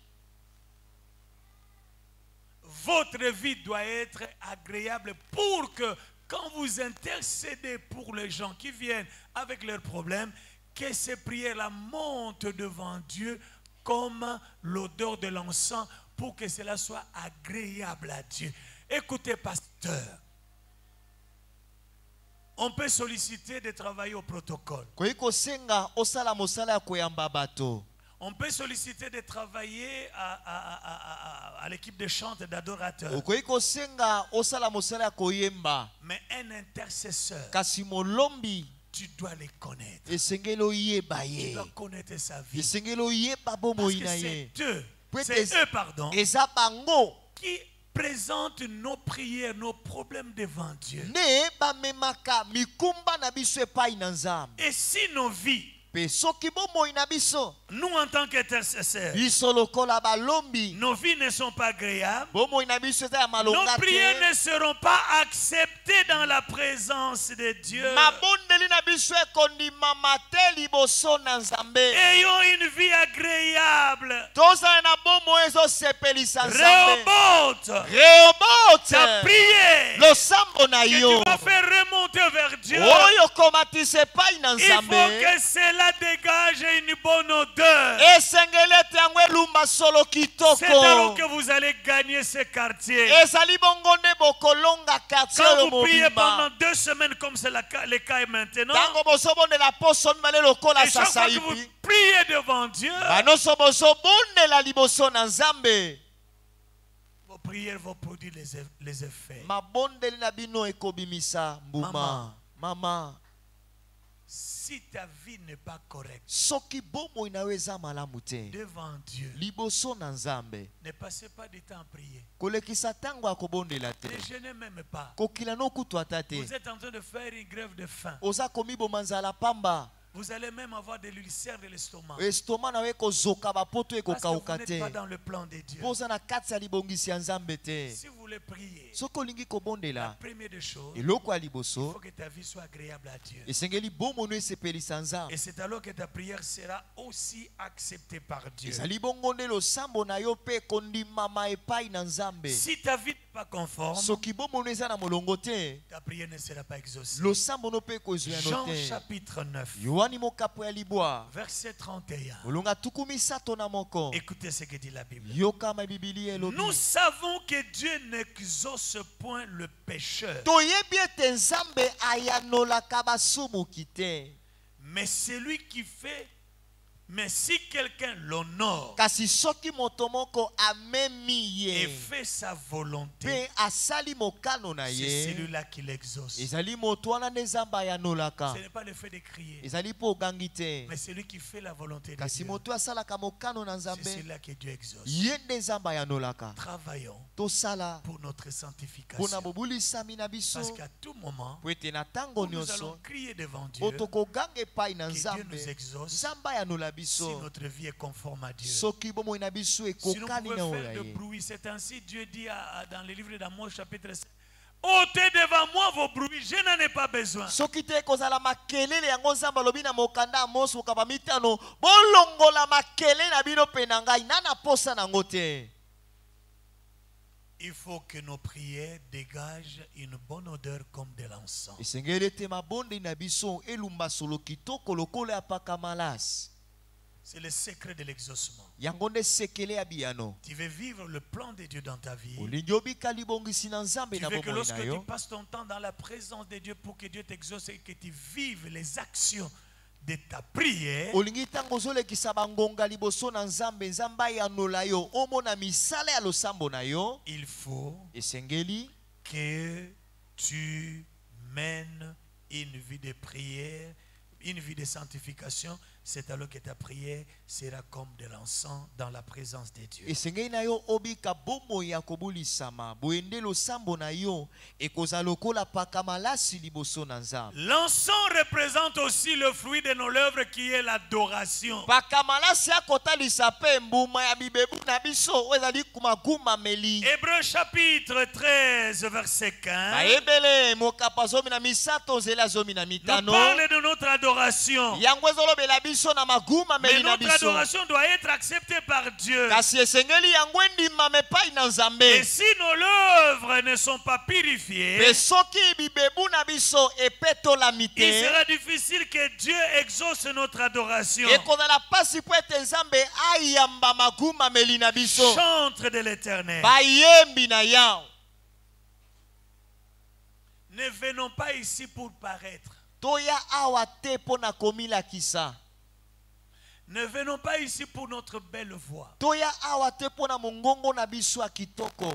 votre vie doit être agréable pour que quand vous intercédez pour les gens qui viennent avec leurs problèmes, que ces prières-là montent devant Dieu comme l'odeur de l'encens pour que cela soit agréable à Dieu. Écoutez, pasteur, on peut solliciter de travailler au protocole. Koyiko senga osala mosala ya koyamba bato. On peut solliciter de travailler à l'équipe de chante et d'adorateurs. Koyiko senga osala mosala ya koyemba. Mais un intercesseur, Kasi molombi tu dois les connaître. esengeli oyeba Tu ye. dois connaître sa vie. Esengeli oyeba Parce bomoi que na ye. c'est eux, pardon, Eza bango. qui présentent nos prières, nos problèmes devant Dieu. Ne bamemaka mikumba na biso epai na nzambe. Et si nos vies, Pe soki bomoi na biso. nous en tant qu'intercesseurs, Biso lokola balombi. nos vies ne sont pas agréables, Bomoi na biso eza ya nos malonga prières te. ne seront pas acceptées dans la présence de Dieu. Mabondeli na biso ekondimama te liboso na nzambe. Ayons une vie agréable. Tozala na bomoi ezosepelisa nzambe. Rehoboth, Rehoboth. ta prière Losambo na que yo. tu vas faire remonter vers Dieu, Oyo komatisa epai na il faut nzambe. que cela dégage une bonne odeur. Esengeli ete yango elumba solo C'est alors kitoko. que vous allez gagner ce quartier. Ezali bongo nde bokolonga quartier Quand oyo vous priez pendant mobimba. 2 semaines comme c'est le cas est maintenant, Tango bozobondela poso mibale lokola et chaque fois sasa que vous ipi. priez devant Dieu, Banoso bozobondela liboso na nzambe. vos prières vont produire les effets. Mabondeli na bino ekobimisa mbuma. Mama. Si ta vie n'est pas correcte Soki bomoi na yo eza malamu te. devant Dieu, Liboso na nzambe. ne passez pas du temps à prier. Kolekisa tango akobondela te. Ne jeûnez même pas. Kokila no kutu ata te. Vous êtes en train de faire une grève de faim. Oza komiboma nzala pamba. Vous allez même avoir des ulcères de l'estomac. Estoma na we kozoka bapoto Parce que vous ekokauka n'êtes te. pas dans le plan de Dieu. Poza na kati ya libongisi ya Nzambe te. Si vous voulez prier, Soki olingi la kobondela première des choses, eloko ya il liboso faut que ta vie soit agréable à Dieu. esengeli bomono esepelisa Nzambe. Et c'est alors que ta prière sera aussi acceptée par Dieu. Ezali bongo nde losambo na yo mpe kondimama epai na Nzambe. Si ta vie n'est pas conforme, Soki bomono eza na molongo te, ta prière ne sera pas exaucée. losambo no mpe kozwa no Jean te. chapitre 9, Yohani mokapo ya libwa verset 31. olonga tuku misato na moko. Écoutez ce que dit la Bible. Yokama Biblia elobi. Nous savons que Dieu n'exauce point le pécheur, Toyebi ete Nzambe ayanolaka basumuki te. mais celui qui fait, mais si quelqu'un l'honore Kasi soki moto moko amemi et ye fait sa volonté, mpe asali mokano na c'est ye, celui-là qui l'exauce. ezali moto wana nde Nzambe ayanolaka. Ce n'est pas le fait de crier, Ezali mpo ogangi te. mais celui qui fait la volonté de Kasi Dieu, moto asalaka mokano na c'est Nzambe, celui-là que Dieu exauce. ye nde Nzambe ayanolaka. Travaillons Tosala pour notre mpona sanctification. bobulisami na biso Parce qu'à tout moment, po ete na ntango où nous allons nyonso crier devant Dieu, po tokoganga epai na que Dieu Nzambe, nous exauce, Nzambe ayanola si biso notre vie est conforme à Dieu. soki bomoi na biso Si nous ekokani na pouvons oyo faire ya de ye. bruit, c'est ainsi Dieu dit dans le livre d'Amos chapitre 7, ôtez devant moi vos bruits, je n'en ai pas besoin. Soki te kozala makelele yango Nzambe alobi na mokanda Amos mokaba mitano, bolongola makele na bino mpe na ngai, nana posa nango te. Il faut que nos prières dégagent une bonne odeur comme de l'encens. Esengeli ete mabonde na biso elumba solo kitoko lokola ya paka malasi. C'est le secret de l'exaucement. Yango nde sekele ya biyano. Tu veux vivre le plan de Dieu dans ta vie. Olingi obika libongisi na Nzambe Tu na veux que bomoi lorsque na tu yo. passes ton temps dans la présence de Dieu pour que Dieu t'exauce et que tu vives les actions de ta prière, Olingi tango ozolekisa bangonga liboso na Nzambe, Nzambe ayanola yo omona misala ya losambo na yo. il faut Esengeli que tu mènes une vie de prière, une vie de sanctification. C'est alors que ta prière sera comme de l'encens dans la présence de Dieu. esengeli na yo obika bomoi ya kobulisama boyende losambo na yo ekozala lokola paka malasi liboso na Nzambe. L'encens représente aussi le fruit de nos lèvres qui est l'adoration. Paka malasi akotalisa mpe mbuma ya bibebu na biso oyo ezali kumagumameli. Hébreux chapitre 13 verset 15 Bayebele mokapa zomi na misato nzela zomi na nous mitano. parle de notre adoration. Yango ezolobela biso na magumameli Mais na notre biso. adoration doit être acceptée par Dieu. Kasi esengeli yango endimama epai na Et Nzambe. si nos lèvres ne sont pas purifiées, Mpe soki bibebu na biso epetolami il te, sera difficile que Dieu exauce notre adoration. ekozala pasi po ete Nzambe ayamba magumameli na biso. Chantre de l'Éternel. Bayembi na yawo. Ne venons pas ici pour paraître. Toya awa te mpo na komilakisa. Ne venons pas ici pour notre belle voix. Toya awa te mpo na mongongo na biso ya kitoko.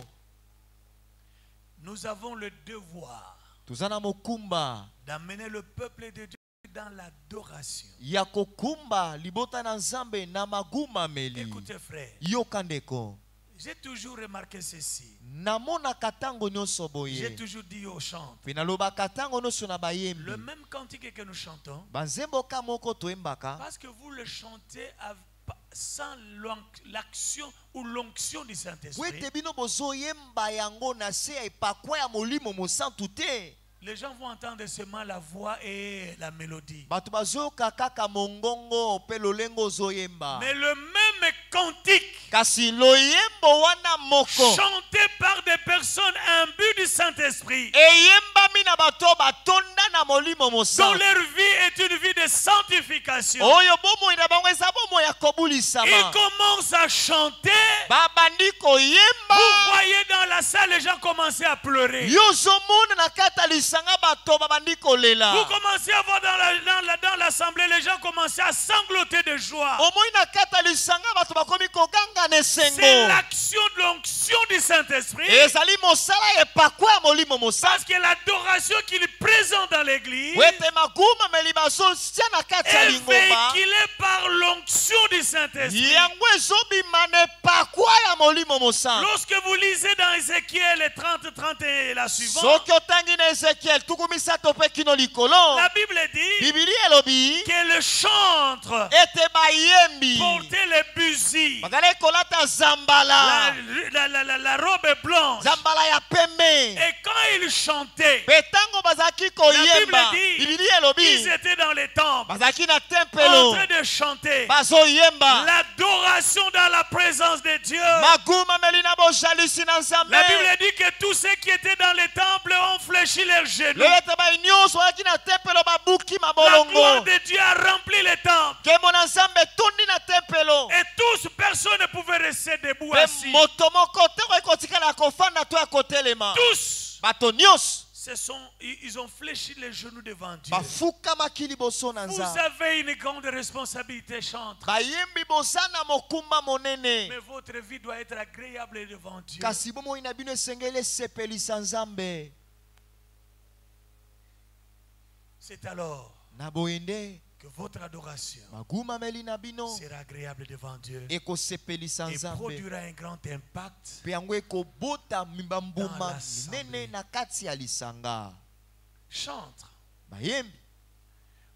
Nous avons le devoir Toza na mokumba d'amener le peuple de Dieu dans l'adoration. ya kokumba libota na Nzambe na magumameli. Écoutez frère, Yoka ndeko. j'ai toujours remarqué ceci. Namonaka ntango nyonso J'ai boye. toujours dit aux chants, Mpe nalobaka ntango nyonso na le bayembi. même cantique que nous chantons, Banzemboka moko toyembaka. parce que vous le chantez sans l'action ou l'onction du Po Saint-Esprit. ete bino bozoyemba yango na se ya epakwa ya molimo mosantu te. Les gens vont entendre seulement la voix et la mélodie. Bato bazoyoka kaka mongongo mpe lolengo ozoyemba. Mais le même cantique Kasi loyembo wana moko chanté par des personnes imbues du Saint-Esprit, eyembami na bato batonda na molimo dont mosantu. leur vie est une vie de sanctification. Oyo bomoi na bango eza bomoi ya Ils kobulisama. commencent à chanter. Babandi koyemba. Vous voyez dans la salle, les gens commencent à pleurer. Yo ozomona na kati ya lisanga bato babandi kolela. Vous commencez à voir dans l'assemblée, les gens commencent à sangloter de joie. Omoi na kati ya lisanga bato bakomi koganga na C'est esengo. l'action de l'onction du Saint-Esprit. ezali mosala epakwa ya molimo mosantu. Parce que l'adoration qu'il présente dans l'église wete magumameli bazotia na kati ya est lingomba véhiculée par l'onction du Saint-Esprit. yango ezobima na epakwa ya molimo mosantu. Lorsque vous lisez dans Ézéchiel 30, 31 et la suivante, soki otangi na ezekiel tuku misato mpe kino likolo, la Bible dit bibili elobi que le chantre ete bayembi portait les busils, bazali kolata zambala la robe blanche. zambala ya pembe. Et quand ils chantaient, mpe ntango bazalaki la koyemba Bible dit, bibili ils elobi étaient dans les temples bazalaki na en tempelo train de chanter bazoyemba l'adoration dans la présence de Dieu. magumameli na bojalisi na nzambe. La Bible dit que tous ceux qui étaient dans les temples ont fléchi leurs genoux. lelo ete bai nyonso bazalaki na tempelo babuki La gloire mabolongo. de Dieu a rempli les temples. nkembo na nzambe etondi na tempelo. Et tous, personne ne pouvait rester debout mpe assis. moto moko te okoki kotikala kofanda to ya kotelema. Tous, bato nyonso ils ont fléchi les genoux devant Dieu. bafukamaki liboso na Vous nzambe. avez une grande responsabilité, chantre. bayembi boza na mokumba monene. Mais votre vie doit être agréable devant Dieu. kasi bomoi na bino esengeli esepelisa nzambe. C'est alors na boyende que votre adoration magumameli na bino sera agréable devant Dieu ekosepelisa et nzambe. produira un grand impact. mpe yango ekobota Dans mbambuma l'assemblée. minene na kati ya lisanga. Chantre, bayembi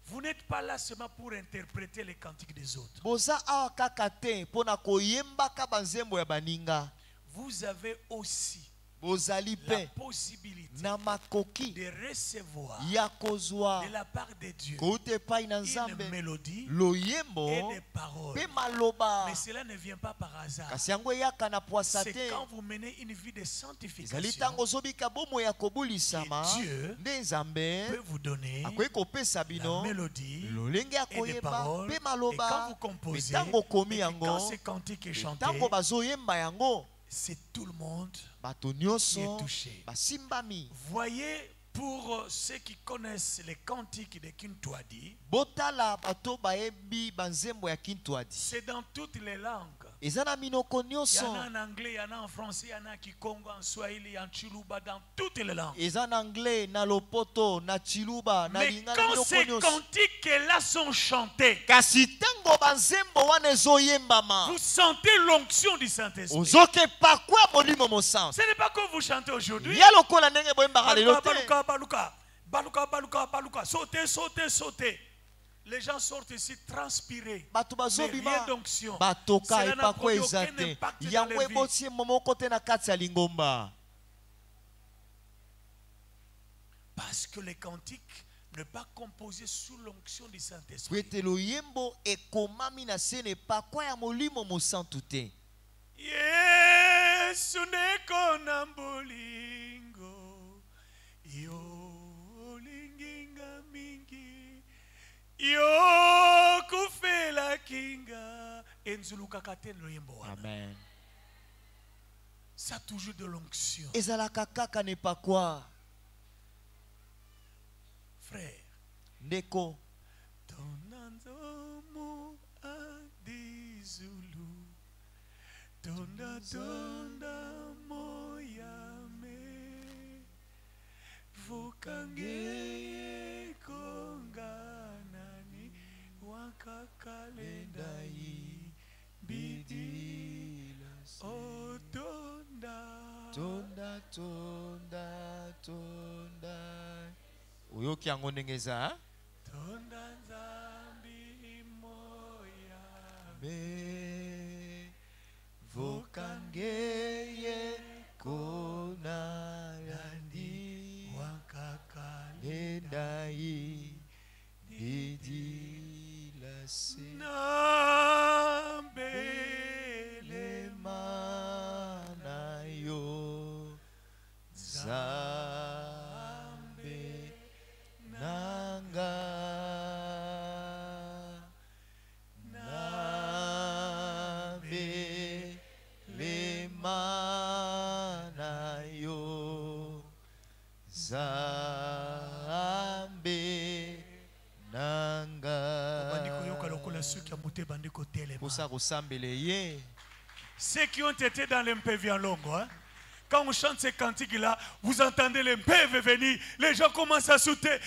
vous n'êtes pas là seulement pour interpréter les cantiques des autres. boza awa kaka te mpo na koyembaka banzembo ya baninga. Vous avez aussi bozali la mpe possibilité na makoki de recevoir ya kozwa de la part de Dieu kouta epai na une nzambe mélodie et loyembo des paroles. mpe maloba. Mais cela ne vient pas par hasard. kasi yango eyaka na pwasa C'est te. quand vous menez une vie de ezali sanctification ntango ozobika bomoi ya kobulisama Et Dieu nde nzambe peut vous donner akoki kopesa la bino mélodie lolenge ya et des koyemba paroles. mpe Et quand maloba. vous mpe composez, ntango okomi et quand yango ce cantique est chanté, ntango bazoyemba yango c'est tout le monde bato qui est nyonso touché. basimbami. Voyez, pour ceux qui connaissent les cantiques de Kintwadi, botala bato bayebi banzembo ya kintwadi c'est dans toutes les langues. eza na minoko Il y en nyonso. a en anglais, il y en a en français, il y en a en Kikongo, en Swahili, en Chiluba, dans toutes les langues. eza na anglais na lopoto na chiluba na Mais lingala quand minoko ces nyonso. cantiques-là sont chantés, kasi ntango banzembo wana ezoyembama vous sentez l'onction du Saint-Esprit. ozokepakwa molimo mosantu. Ce n'est pas comme vous chantez aujourd'hui. ya lokola ndenge boyembaka lelo Baluka, te. baluka, baluka, baluka, baluka, baluka. Sautez, sautez, sautez. Les gens sortent ici transpirés. bato Mais rien bazobima d'onction. batoka Cela n'a epakwa produit eza aucun te. impact dans yango leur vie. ebotie momoko te na kati ya lingomba. Parce que les cantiques ne pas composés sous l'onction du po Saint-Esprit. ete loyembo ekomami na se na epakwa ya molimo mosantu te. Yesu neko na bolingo, yo linginga mingi, yo kufela kinga, enzuluka katene loyembo wana. amen. Ça a toujours de l'onction. ezalaka kaka na epakwa. Frère, ndeko tonanzomu adizulu, tonda tonda moyame, vukange konganani, wakakalendai bidi, o tonda, tonda tonda tonda. oyoki yango ndenge eza tonda nzambi moyame. me vokangeye kona landi endai didilase Nambelema na yo zambe nanga nambe lema na yo zambe nanga bandiko yoka lokola suki ya mote bandiko telema. kosa kosambela ye Ceux qui ont été dans l'MPV en longo, hein? Quand on chante ces cantiques-là, vous entendez l'MPV venir, les gens commencent à sauter.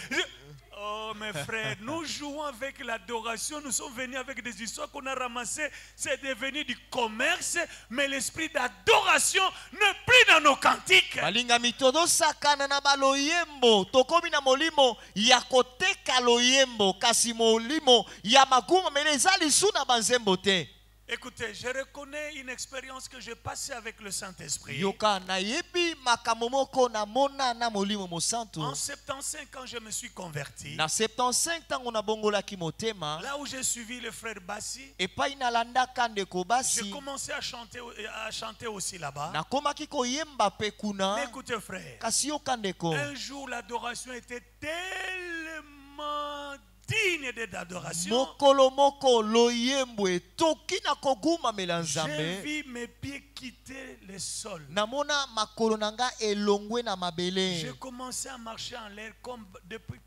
Oh mes frères, nous jouons avec l'adoration, nous sommes venus avec des histoires qu'on a ramassées, c'est devenu du commerce, mais l'esprit d'adoration n'est plus dans nos cantiques. balinga mitodo sakana na baloyembo tokomi na molimo ya koteka loyembo kasi molimo ya maguma meleza lisu na banzembo te. Écoutez, je reconnais une expérience que j'ai passée avec le Saint-Esprit. Yoka na yebi makamomoko na mona na molimo mosantu. En 75, quand je me suis converti, Na 75 tango na bongola kimotema. là où j'ai suivi le frère Bassi, Et pa inalanda kande ko j'ai basi. commencé à chanter aussi là-bas. Na koma kiko yemba pe Mais kuna. écoutez frère, Kasi yo kande ko. un jour l'adoration était tellement digne d'adoration. Mokolo moko loyembo etoki na koguma J'ai melanzambe. vu mes pieds quitter le sol. Namona makolo nanga elongwe na mabele. J'ai commencé à marcher en l'air comme depuis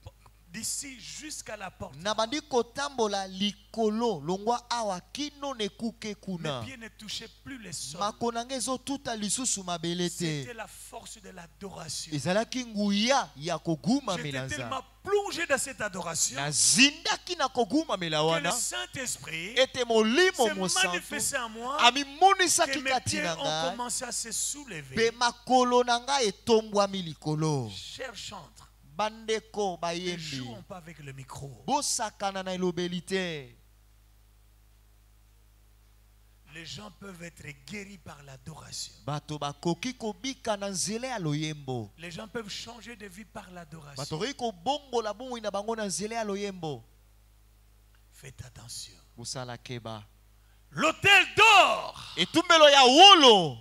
d'ici jusqu'à la porte. Na bandi kotambola likolo longwa awa kino ne kuke Mes kuna. pieds ne touchaient plus le sol. Makonanga ezotuta lisusu mabele C'était te. la force de l'adoration. Ezalaki nguya ya koguma J'étais melanza. tellement plongé dans cette adoration Na zindaki na koguma que le melawana. Saint-Esprit Ete molimo s'est mosantu. manifesté en moi, Amimonisaki que mes kati pieds na ont ngai. commencé à se soulever. Pe makolo nanga etombwami likolo. Chers chantres, Bandeko ne bayembi. jouons pas avec le micro. Bosakana na elobeli te. Les gens peuvent être guéris par l'adoration. Bato bakoki kobika na nzela ya loyembo. Les gens peuvent changer de vie par l'adoration. Bato koki kobongola bomoi na bango na nzela ya loyembo. Faites attention. Bosala keba. L'autel d'or Etumbelo ya wolo.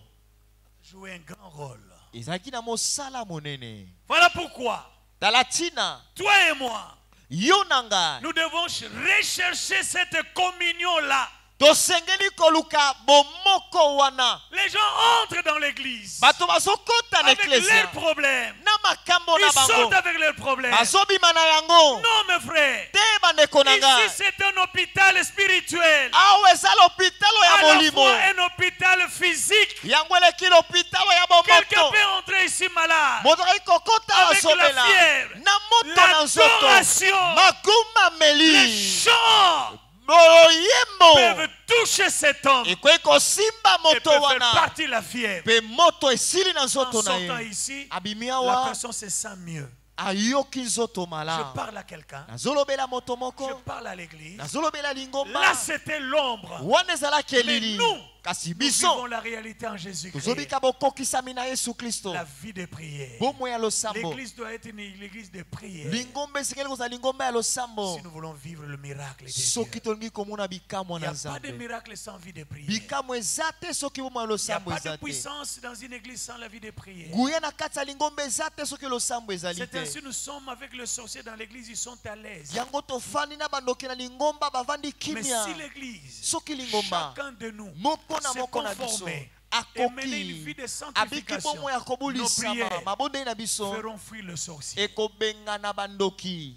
joue un grand rôle. Ezalaki na mosala monene. Voilà pourquoi, Talatina. toi et moi, Yo nanga. nous devons rechercher cette communion-là. Tosengeli koluka bomoko wana. Les gens entrent dans l'église Bato bazokota na avec eklesia. leurs problèmes. Na makambo na Ils sortent bango. avec leurs problèmes. Bazobima na yango. Non, mes frères. Te bandeko nanga. Ici, c'est un hôpital spirituel. Awa eza l'hôpitalo ya À la molimo. fois un hôpital physique. Yango eleki l'hôpitalo ya Quelqu'un bomoto. peut entrer ici malade. Moto akoki kokota Avec la asobela. fièvre. Na moto na nzoto. L'adoration. Maguma Les meli. chants Loyembo. peuvent toucher cet homme et Ekoki kosimba moto peuvent faire wana. partir la fièvre. Pe moto esili na En nzoto na sortant ye. ici, Abimi la awa. personne se sent mieux. Ayoki nzoto Je malamu. parle à quelqu'un. Nazolobela moto Je moko. parle à l'église. Nazolobela lingomba. Là, c'était l'ombre. Wana ezalaki elili. Mais nous, Kasi Nous biso. vivons la réalité en Jésus-Christ. Tozobika bokokisami na Yesu Kristo. La vie de prière. Bomoi ya losambo. L'église doit être une église de prière. Lingomba esengeli kozala lingomba ya losambo. Si nous voulons vivre le miracle de Dieu. Soki tolingi komona Il bikamwa n'y na a pas de Nzambe. miracle sans vie de prière. Bikamwa eza te soki bomoi ya Il n'y a losambo pas de eza te. puissance dans une église sans la vie de prière. Nguya na kati ya lingomba eza te soki losambo ezali C'est te. ainsi nous sommes avec le sorcier dans l'église, ils sont à l'aise. Yango tofandi na bandoki na lingomba bavandi Mais kimia. si l'église, Soki lingomba chacun de nous, moko na se moko na biso conformer et mener une vie akoki de abiki sanctification, bomoi ya nos kobulisama prières mabondeli na biso feront fuir le sorcier. ekobenga na bandoki.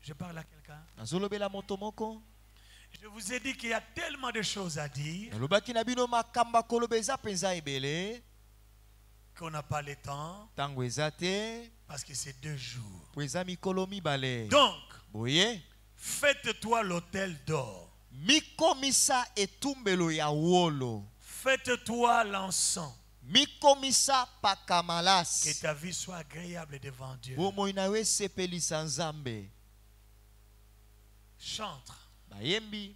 Je parle à quelqu'un. Nazolobela moto moko. Je vous ai dit qu'il y a tellement de choses à dire Nalobaki na bino makambo koloba eza penza ebele. qu'on n'a pas le temps Tango eza te parce que c'est 2 jours. po eza mikolo mibale. Donc, Boye faites-toi l'autel d'or. mikomisa etumbelo ya wolo. Faites-toi l'encens. Mikomisa Que pakamalasi. ta vie soit agréable devant Dieu. Bomoi na yo esepelisa Nzambe. Chantre. Bayembi.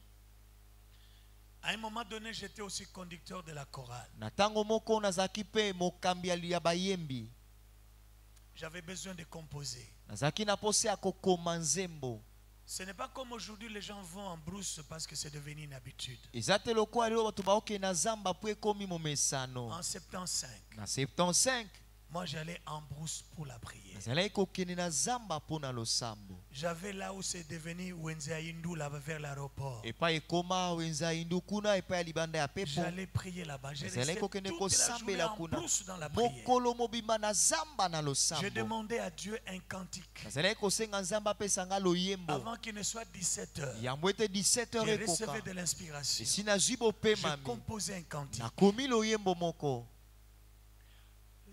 À un moment donné, j'étais aussi conducteur de la chorale. Na tango moko nazaki pe mokambi ya bayembi. J'avais besoin de composer. Nazaki na pose ya kokoma nzembo. Ce n'est pas comme aujourd'hui, les gens vont en brousse parce que c'est devenu une habitude. Eza te lokola lelo bato baoke na zamba po ekomi momesano. En 75, Na 75 moi j'allais en brousse pour la prière. nazalaki kokende na zamba mpo na losambo. J'avais là où c'est devenu Wenza Hindu, là vers l'aéroport. epai ekoma wenza hindu kuna epai ya libanda ya pepo J'allais prier là-bas. J'ai resté ezalaki toute kokende la journée kosambela en kuna brousse dans la prière. mokolo mobimba na zamba na Je losambo demandais à Dieu un cantique. nazalaki kosenga nzambe apesa nga loyembo Avant qu'il ne soit 17 heures, yango ete 17 heures j'ai ekoka recevé de l'inspiration. esi nazwi Je bopemami composais un cantique. nakomi loyembo moko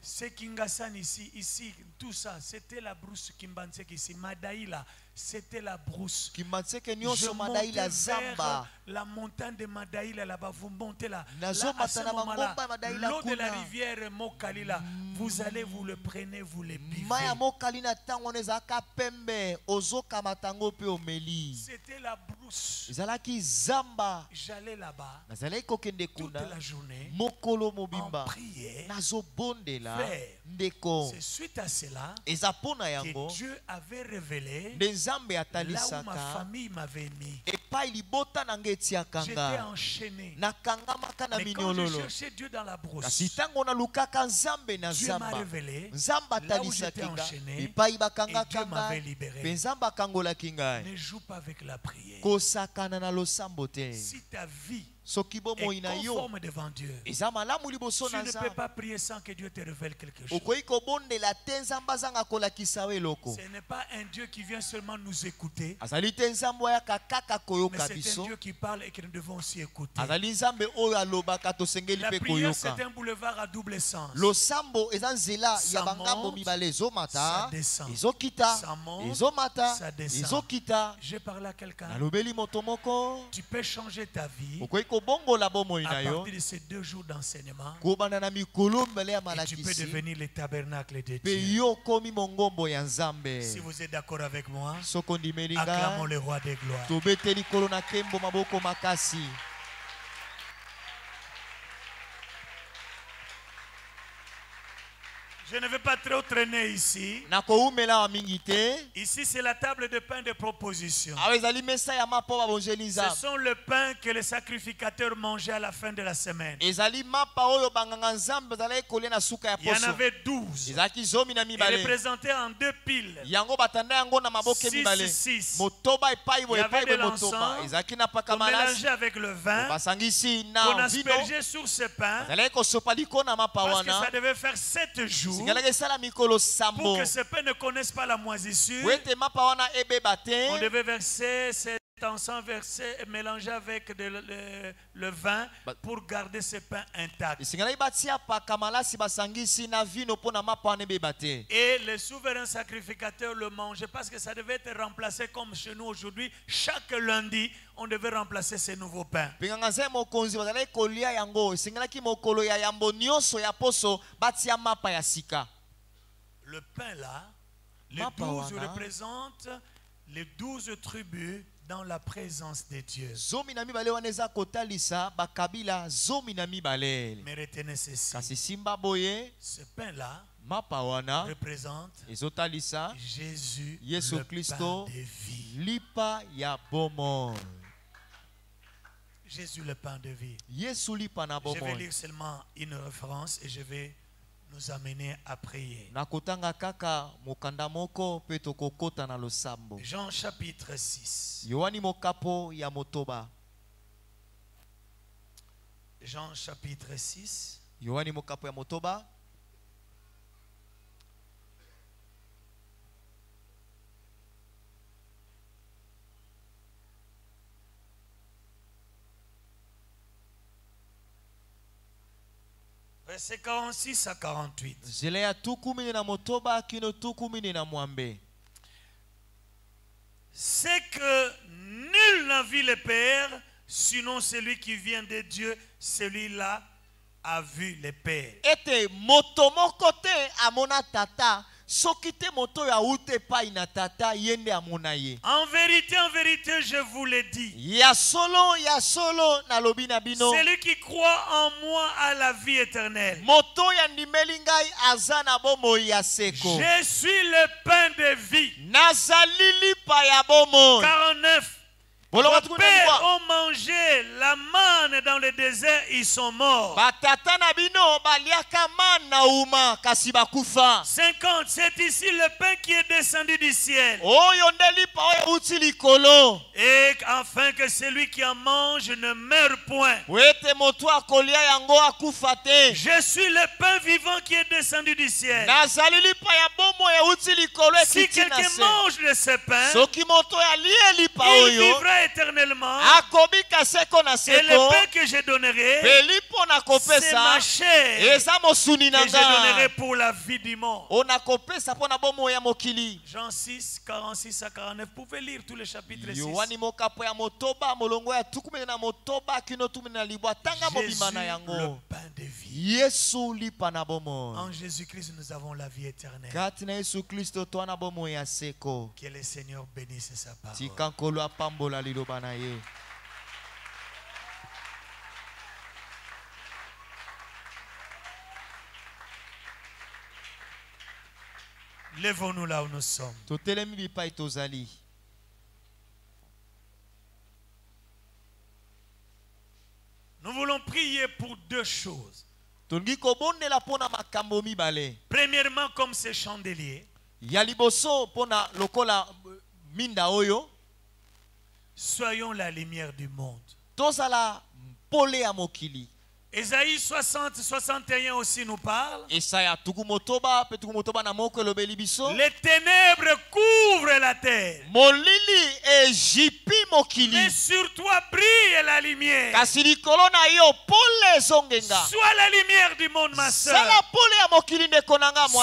C'est Kingasan ici, tout ça, c'était la brousse Kimbansek ici. Madaïla, c'était la brousse. kimbanseke Je nyonso montais madaila vers zamba la montagne de Madaïla là-bas. Vous montez là. Nazo Là, à ce matana moment-là, mangomba ya Madaïla l'eau de la kuna. rivière Mokalila, vous allez, vous le prenez, vous le buvez. mai ya mokali na ntango wana ezalaka pembe ozokamata yango mpe omeli C'était la brousse. ezalaki zamba J'allais là-bas nazalaki kokende toute kuna la journée mokolo en mobimba prière. nazobondela Frère, ndeko c'est suite à cela eza mpo na yango que Dieu avait révélé nde nzambe là où ma atalisaka famille m'avait mis. epai libota na ngai etiaka J'étais nga enchaîné. nakangamaka na Mais quand je minyololo cherchais Dieu dans la brousse, kasi ntango nalukaka nzambe na Dieu m'a zamba révélé nzambe là où j'étais atalisaki nga enchaîné epai et Dieu bakangaka m'avait ngai libéré. mpe nzambe akangolaki ngai Ne joue pas avec la prière. kosakana na losambo te Si ta vie soki bomoi est na yo conforme devant Dieu, eza malamu liboso tu na ne peux nzambe pas prier sans que Dieu te révèle quelque chose. okoki kobondela te nzambe azanga kolakisa yo eloko Ce n'est pas un Dieu qui vient seulement nous écouter, azali te nzambe oyaka kaka mais koyoka c'est un biso Dieu qui parle et que nous devons aussi écouter. azali nzambe oyo alobaka tosengeli La mpe prière, c'est koyoka un boulevard à double sens. losambo eza nzela Ça ya bangambo monte, mibale ça ezomata descend. ezokita Ça monte, ezomata ça descend. ezokita J'ai parlé à quelqu'un. nalobeli moto moko Tu peux changer ta vie okoki kobongola bomoi à na yo partir de ces 2 jours d'enseignement. kobanda na mikolo mibale ya Et tu peux malakisi devenir le tabernacle de mpe Dieu. yo okomi mongombo ya nzambe Si vous êtes d'accord avec moi, soki ondimeli acclamons ngai le roi des gloires. tobeteli kolo na nkembo maboko makasi Je ne vais pas trop traîner ici. nakoumela wa mingi te Ici, c'est la table de pain de proposition. awa ezali mesa ya mapa babonzeli Ce nzambe sont le pain que les sacrificateurs mangeaient à la fin de la semaine. ezali mapa oyo banganga nzambe bazalaki kolia na suka ya Il y en poso avait 12. ezalaki zomi na Il est mibale présenté en 2 piles. yango batanda yango na maboke mibale 6. motoba epai boye Il y avait epai boye de motoba l'encens ezalaki na paka On malasi mélangeait avec le vin. basangisi On na vino aspergeait sur ce pain. bazalaki kosopa liko na mapa Parce que ça wana devait faire 7 jours. singalaki esala mikolo Pour sambo que ce pain ne connaisse pas la moisissure. po ete mapa wana ebeba On te devait verser cet encens mélanger avec le vin pour garder ce pain intact. esingalaki batia paka malasi basangisi na vino mpo na mapa wana ebeba te Et les souverains sacrificateurs le mangeaient parce que ça devait être remplacé comme chez nous aujourd'hui. Chaque lundi, on devait remplacer ces nouveaux pains. pinganga nzambe mokonzi bazalaki kolia yango esingalaki mokolo ya yambo nyonso ya poso batia mapa ya sika Le pain là, les Mapa 12 wana. représentent les 12 tribus dans la présence de Dieu. zomi na mibale wana eza kotalisa bakabila zomi na mibale Mais retenez ceci, kasi simba boye ce pain là mapa wana représente ezotalisa Jésus, Yesu le Christo. pain de vie. lipa ya bomoi Jésus, le pain de vie. yesu lipa na Je vais bomoi lire seulement une référence et je vais nous amener à prier. nakotanga kaka mokanda moko mpe tokokota na losambo Jean chapitre 6. yohani mokapo ya motoba Jean chapitre 6. yohani mokapo ya motoba Verset 46 à 48. nzela ya tuku mine na motoba kino tuku mine na mwambe C'est que nul n'a vu le Père, sinon celui qui vient de Dieu, celui-là a vu le Père. ete moto moko te amona tata soki te moto oyo awuta epai na tata ye nde amona ye En vérité, je vous le dis. ya solo nalobi na bino Celui qui croit en moi a la vie éternelle. moto oyo andimeli ngai aza na bomoi ya seko Je suis le pain de vie. nazali lipa ya bomoi 49. Vos pères ont mangé la manne dans le désert, ils sont morts. 50, c'est ici le pain qui est descendu du ciel. Et afin que celui qui en mange ne meure point. Je suis le pain vivant qui est descendu du ciel. Si quelqu'un mange de ce pain, il vivra éternellement. Et le pain que je donnerai, c'est ma chair que je donnerai pour la vie du monde. Jean 6, 46 à 49. Vous pouvez lire tous les chapitres 6. Jésus, le pain de vie. En Jésus-Christ, nous avons la vie éternelle. Que le Seigneur bénisse sa parole. Lèvons-nous là où nous sommes. Nous voulons prier pour deux choses. Premièrement, comme ces chandeliers, soyons la lumière du monde. Ésaïe 60, 61 aussi nous parle. Les ténèbres couvrent la terre. Mais sur toi brille la lumière. Sois la lumière du monde, ma soeur.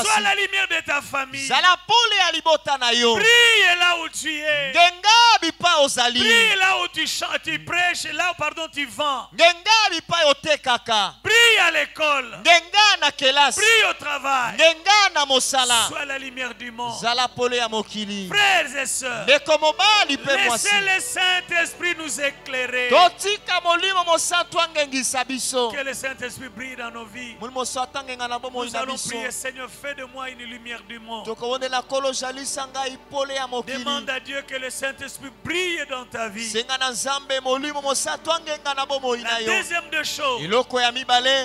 Sois la lumière de ta famille. Brille là où tu es. Brille là où tu chantes, tu prêches, là où tu vends. Brille à l'école. Brille au travail. Sois la lumière du monde. Frères et sœurs, laissez le Saint-Esprit nous éclairer. Que le Saint-Esprit brille dans nos vies. Nous allons prier, Seigneur, fais de moi une lumière du monde. Demande à Dieu que le Saint-Esprit brille dans ta vie. La deuxième des choses, nous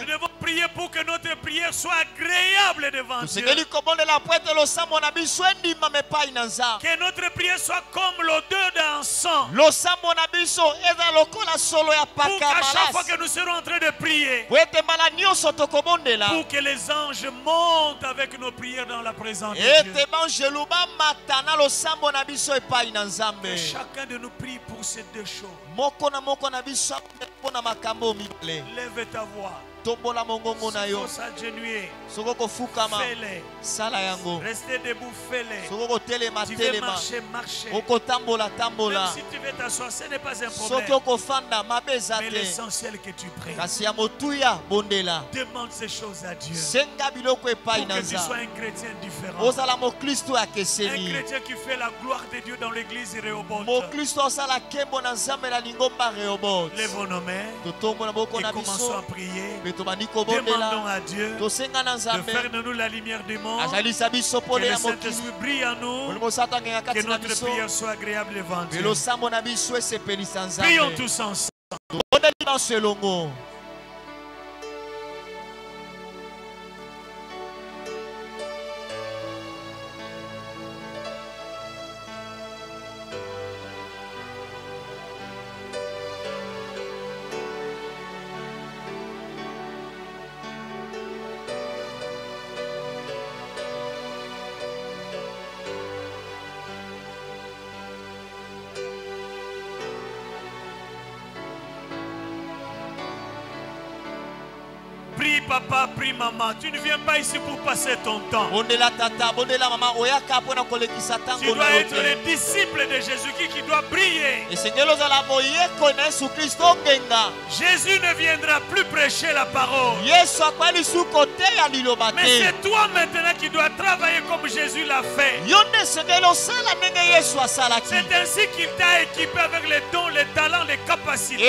devons prier pour que notre prière soit agréable devant Dieu. Que notre prière soit comme l'odeur d'encens. Pour qu'à chaque fois que nous serons en train de prier, pour que les anges montent avec nos prières dans la présence de Dieu. Que chacun de nous prie pour ces deux choses. Lève ta voix. Fais-les. Restez debout, fais-les. Tu veux marcher, marcher. Même si tu veux t'asseoir, ce n'est pas un problème. Mais l'essentiel que tu pries. Demande ces choses à Dieu. Pour que tu sois un chrétien différent. Un chrétien qui fait la gloire de Dieu dans l'église Rehoboth. Lèvons nos mains et commençons à prier. Demandons à Dieu de faire de nous la lumière du monde. Que le Saint-Esprit brille en nous. Que notre prière soit agréable devant Dieu. Prions tous ensemble. Papa, prie maman, tu ne viens pas ici pour passer ton temps. Tu dois être le disciple de Jésus-Christ qui doit briller. Jésus ne viendra plus prêcher la parole. Mais c'est toi maintenant qui dois travailler comme Jésus l'a fait. C'est ainsi qu'il t'a équipé avec les dons, les talents, les capacités.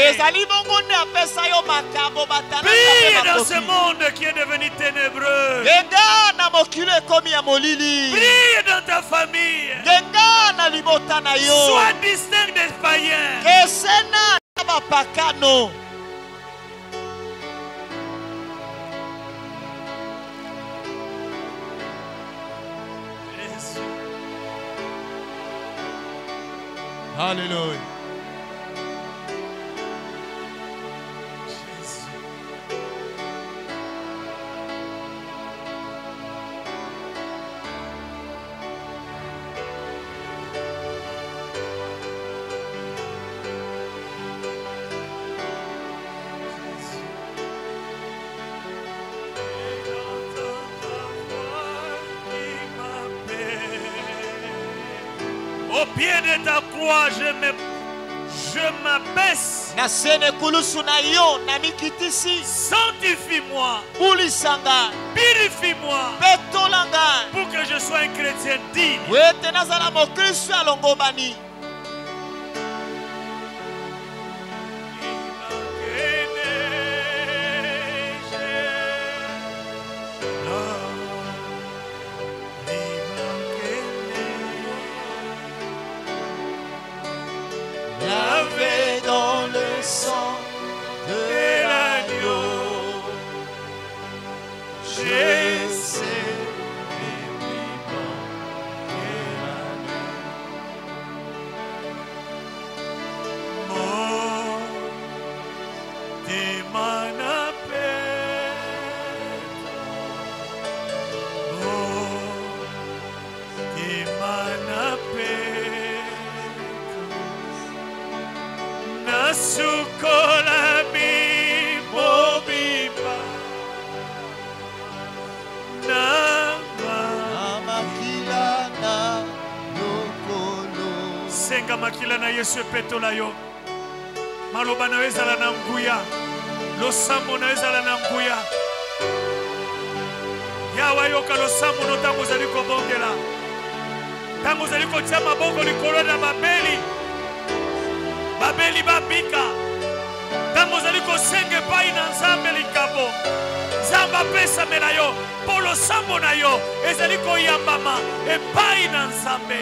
Brille dans ce monde. monde qui est devenu ténébreux. Genga na mokilo ekomi ya molili. Brille dans ta famille. Genga na libota na yo. Sois distinct des païens. Kesena na bapakano. Alléluia. Au pied de ta croix, je m'abaisse. Na sene kulusu na yo na mikitisi. Sanctifie-moi. Bulisanga. Purifie-moi. Petolanga. Pour que je sois un chrétien digne. Wete nazala mokristo alongobani. Lavé dans le sang de l'agneau, je sais les vivants et la nuit. Mon démanapé, mon démanapé. Nasukola mi mobiba nama makila na lokolo. Senga makila na Yesu petola yo. Maloba na ezala na nguya. Losambo na ezala na nguya. Yawa yoka losambo no tango zali kobongela. Tango zali kotia maboko likolo na babeli. Babeli babika. Tango zali kosenge pai na nzambe likabo. Zamba pesa mela yo. Polo sambo na yo. Ezali koyambama. Epai na nzambe.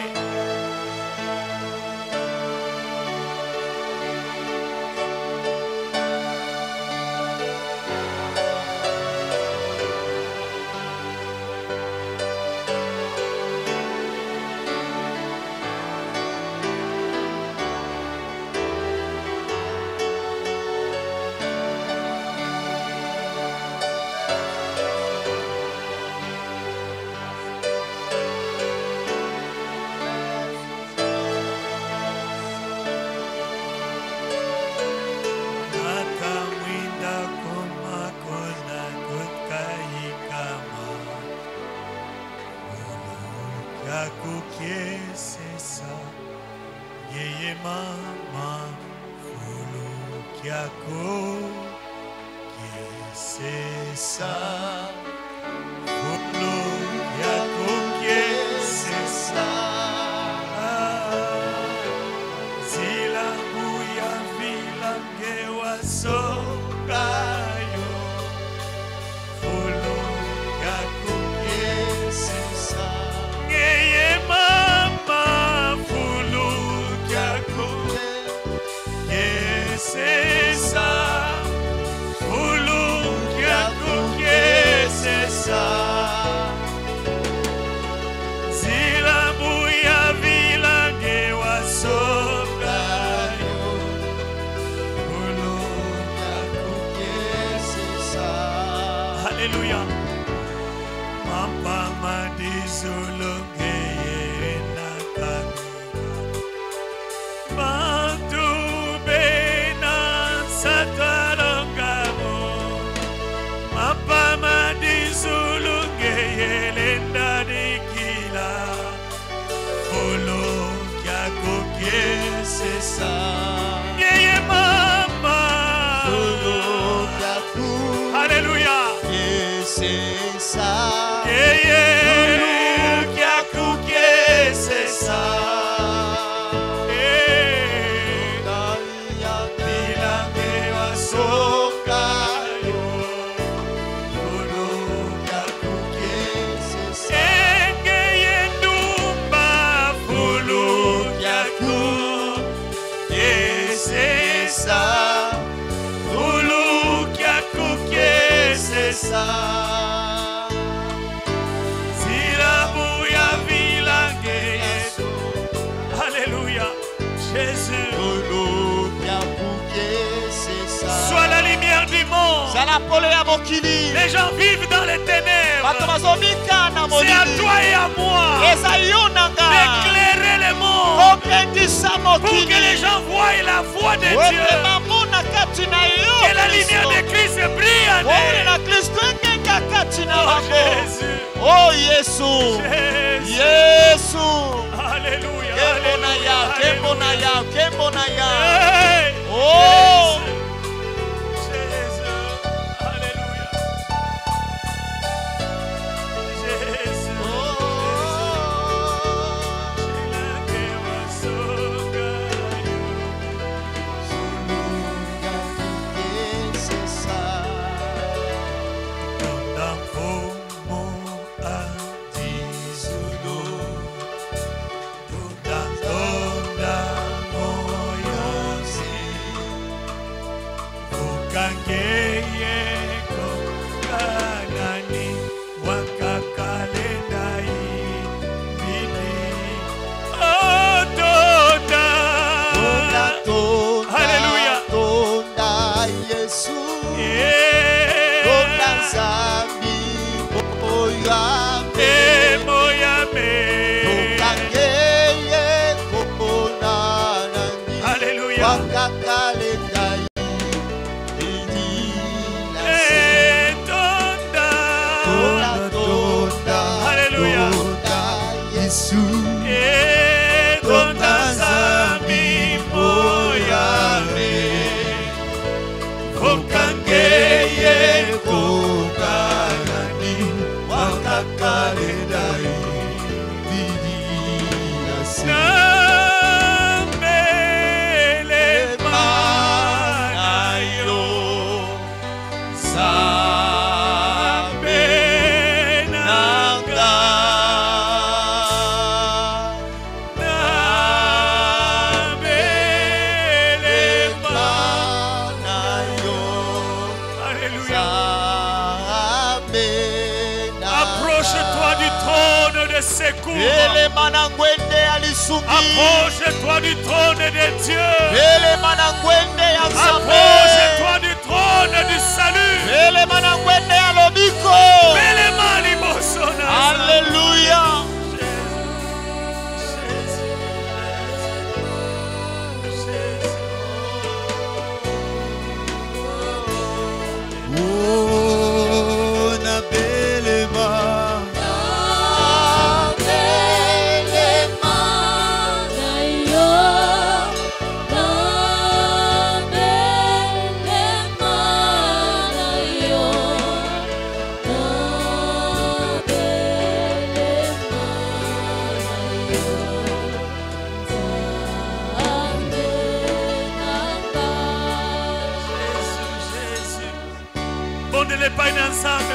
Alléluia. Mamba madizulunge na Bantu bena satalongamo. Mamba madizulunge lenda dikila. Olo kya koke c'est ça. Yeye mama. Olo kya koke. Alléluia. C'est ça. C'est ça. Alléluia. Jésus. Sois la lumière du monde. Les gens vivent dans les ténèbres. C'est à toi et à moi d'éclairer le monde pour que les gens voient la voix de Dieu. Que la lumière de Christ brille en eux. Oh Jésus. Jésus. Alléluia. Oh. Approche-toi du trône de Dieu. Approche-toi du trône du salut. Alléluia.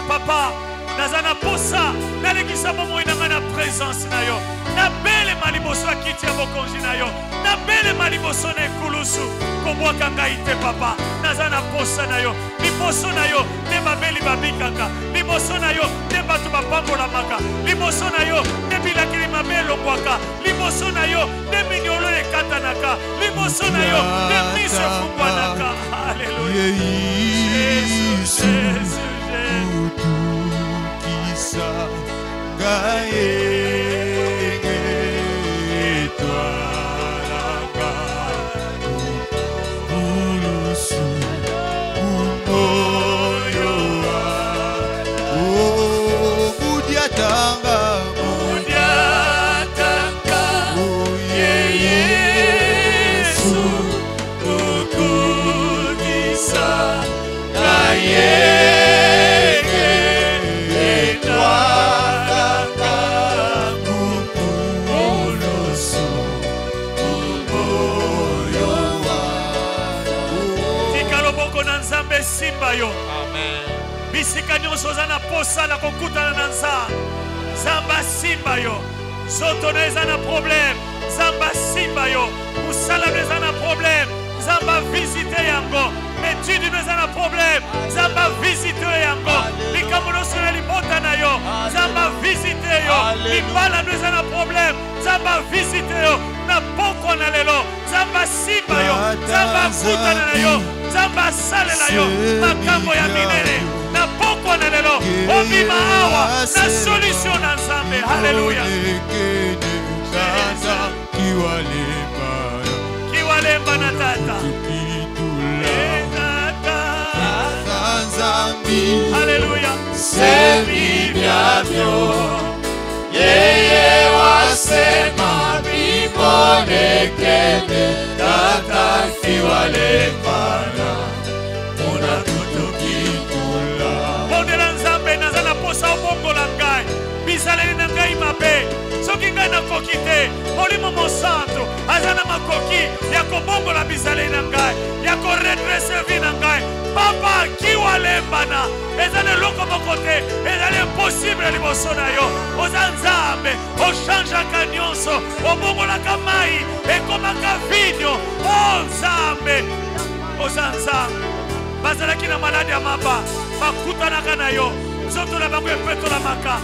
Papa, nazana posa, nalekisa bomo inanga na présence na yo. Na bele maliboso akiti ya bokonzi na yo. Na bele maliboso na ekulusu. Kobwaka ngai te papa. Nazana posa na yo. Liboso na yo, te babeli babikaka. Liboso na yo, te batu bapambola maka. Liboso na yo, te bilakili mabelo kwaka. Liboso na yo, te minyolo ekatanaka. Liboso na yo, te miso fungwanaka. Alléluia. Jésus, Jésus. Bisika nyonso za na posa la kokutana na Zamba simba yo. Soto neza na problème. Zamba simba yo. Musala neza na problème. Zamba visite yango. Étude neza na problème. Zamba visite yango. Likama nyonso na libota na yo nzambe visite yo libala no eza na problème nzambe visite yo na poko na lelo nzambe simba yo nzambe akutana na yo nzambe asalela yo makambo ya minene na poko na lelo obima awa na solution na nzambe haleluya kiwalemba na tata haleluya semi vyavyo yeye wasema vimonekene tata kiwalepana una kutukitula bondela nzambe naza na posa obongola ngai bizaleli na ngai mabe soki ngai nakoki te molimo mosantu aza na makoki ya kobongola bizaleli na ngai ya koredrese vi na ngai papa kiwalembana eza na eloko moko te ezali impossible liboso na yo oza nzambe ochangeaka nyonso obongolaka mai ekomaka vinyo o nzambe oza nzambe bazalaki na maladi ya maba bakutanaka na yo nzoto na bango epetolamaka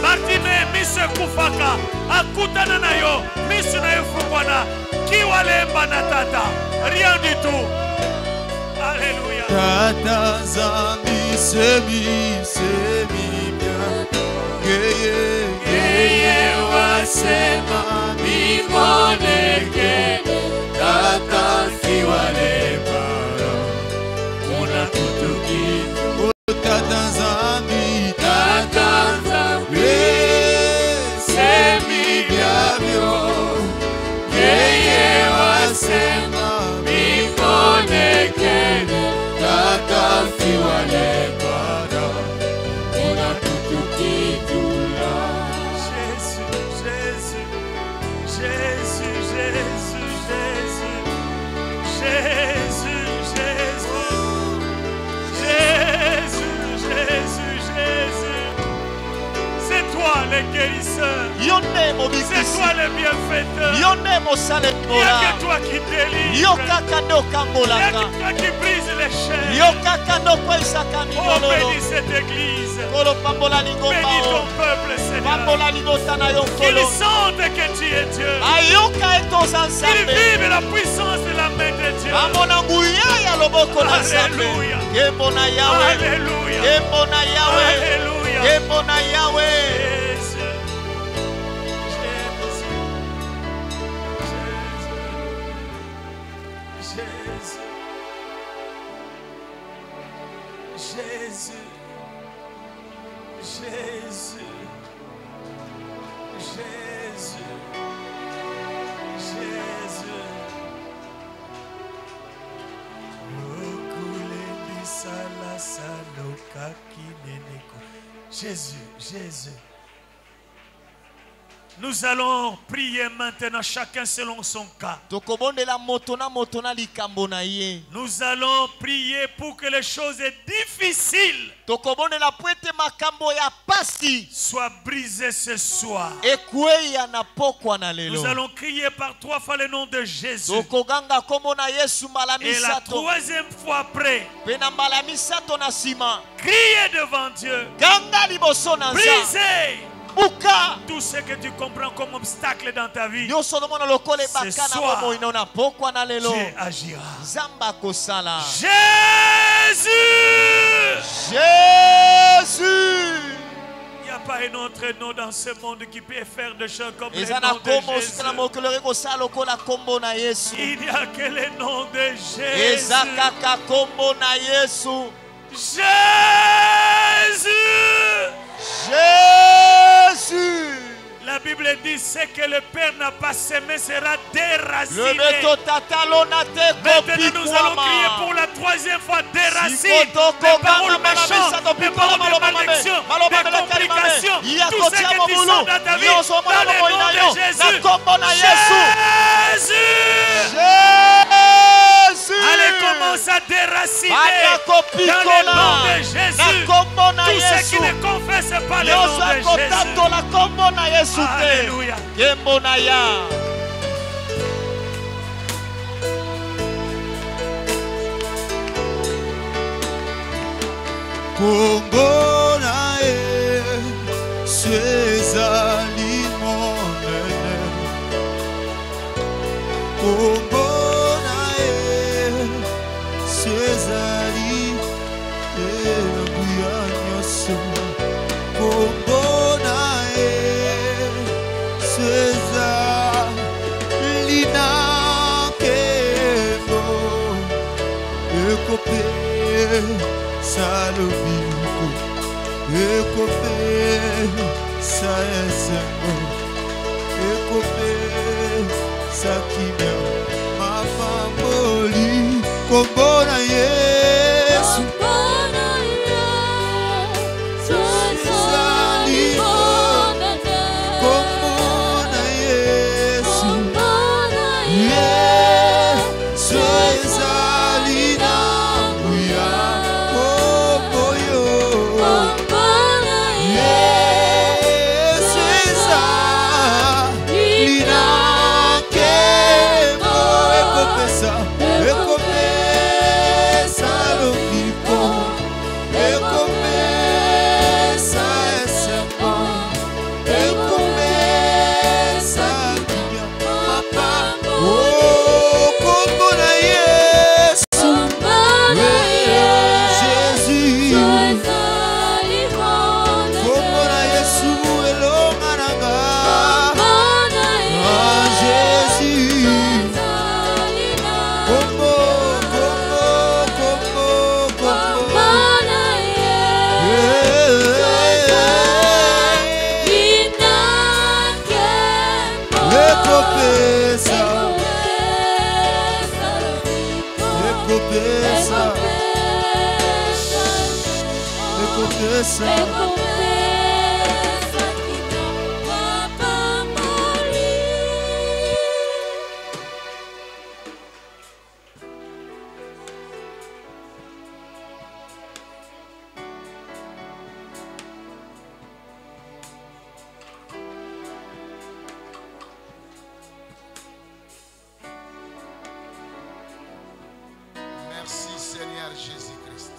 Bartime miso ekufaka akutana na yo miso na efungwana kiwalemba na tata rien du tout. Alléluia. Tata zambi semi bien Yeye wasema mimoneke tata kiwalemba una kutuki tata zambi semi bien Yeye wasema mimoneke tata kiwalemba una kutuki Le guérisseur, c'est toi le bienfaiteur. Il n'y a que toi qui délivre. Il n'y a que toi qui brise les chaînes. Oh, bénis cette église. Bénis ton peuple, Seigneur. Qu'ils sentent que tu es Dieu. Qu'ils vivent la puissance de la main de Dieu. Alléluia. Alléluia. Jésus. Nous allons prier maintenant chacun selon son cas. Nous allons prier pour que les choses difficiles soient brisées ce soir. Nous allons crier par 3 fois le nom de Jésus. Et la 3e fois après, crier devant Dieu. Briser tout ce que tu comprends comme obstacle dans ta vie. Ce soir, Dieu agira. Jésus! Il n'y a pas un autre nom dans ce monde qui peut faire des choses comme le nom de Jésus. Il n'y a que le nom de Jésus. Jésus! La Bible dit ce que le Père n'a pas semé sera déraciné. Maintenant nous allons crier pour la 3e fois déracine. Des paroles méchantes, des paroles de malédiction, des complications. Tout ce que tu sens dans ta vie, dans le nom de Jésus. Jésus! Allez, commence à déraciner dans le nom de Jésus. Tout ce qui ne confesse pas le nom de Jésus. Alléluia. Kombo na kombona sezali ebuya nyonso kombona sezali nakembo ekope salobiko ekope sa esengo ekope sakimia mapamboli kombona Yesu sezali kombona Yesu Yesu ezali na nguya komboyo Yesu ezali na nkembo ekopesa lobiko ekopesa esembo ekopesa kinya mapambo kombo na Yesu Jésus kombo na Yesu elonga nanga Jésus kombo Merci Seigneur Jésus-Christ.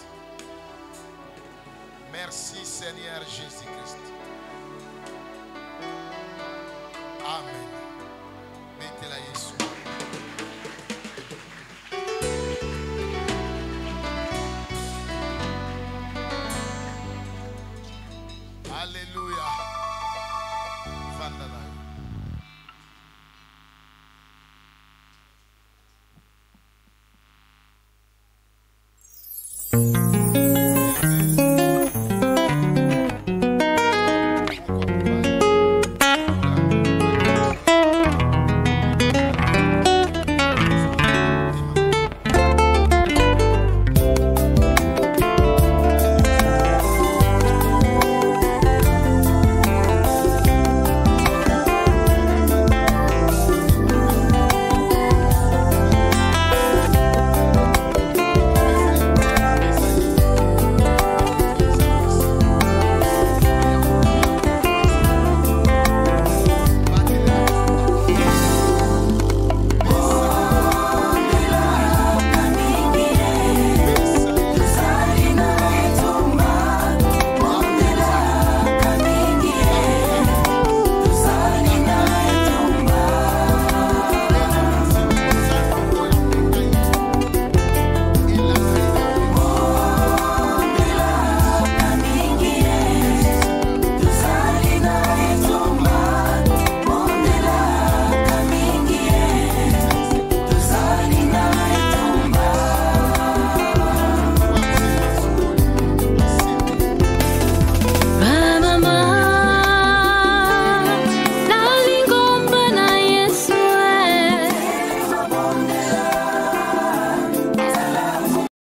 Merci Seigneur Jésus-Christ. Amen. Mettez-la Jésus. Alléluia. Vandana.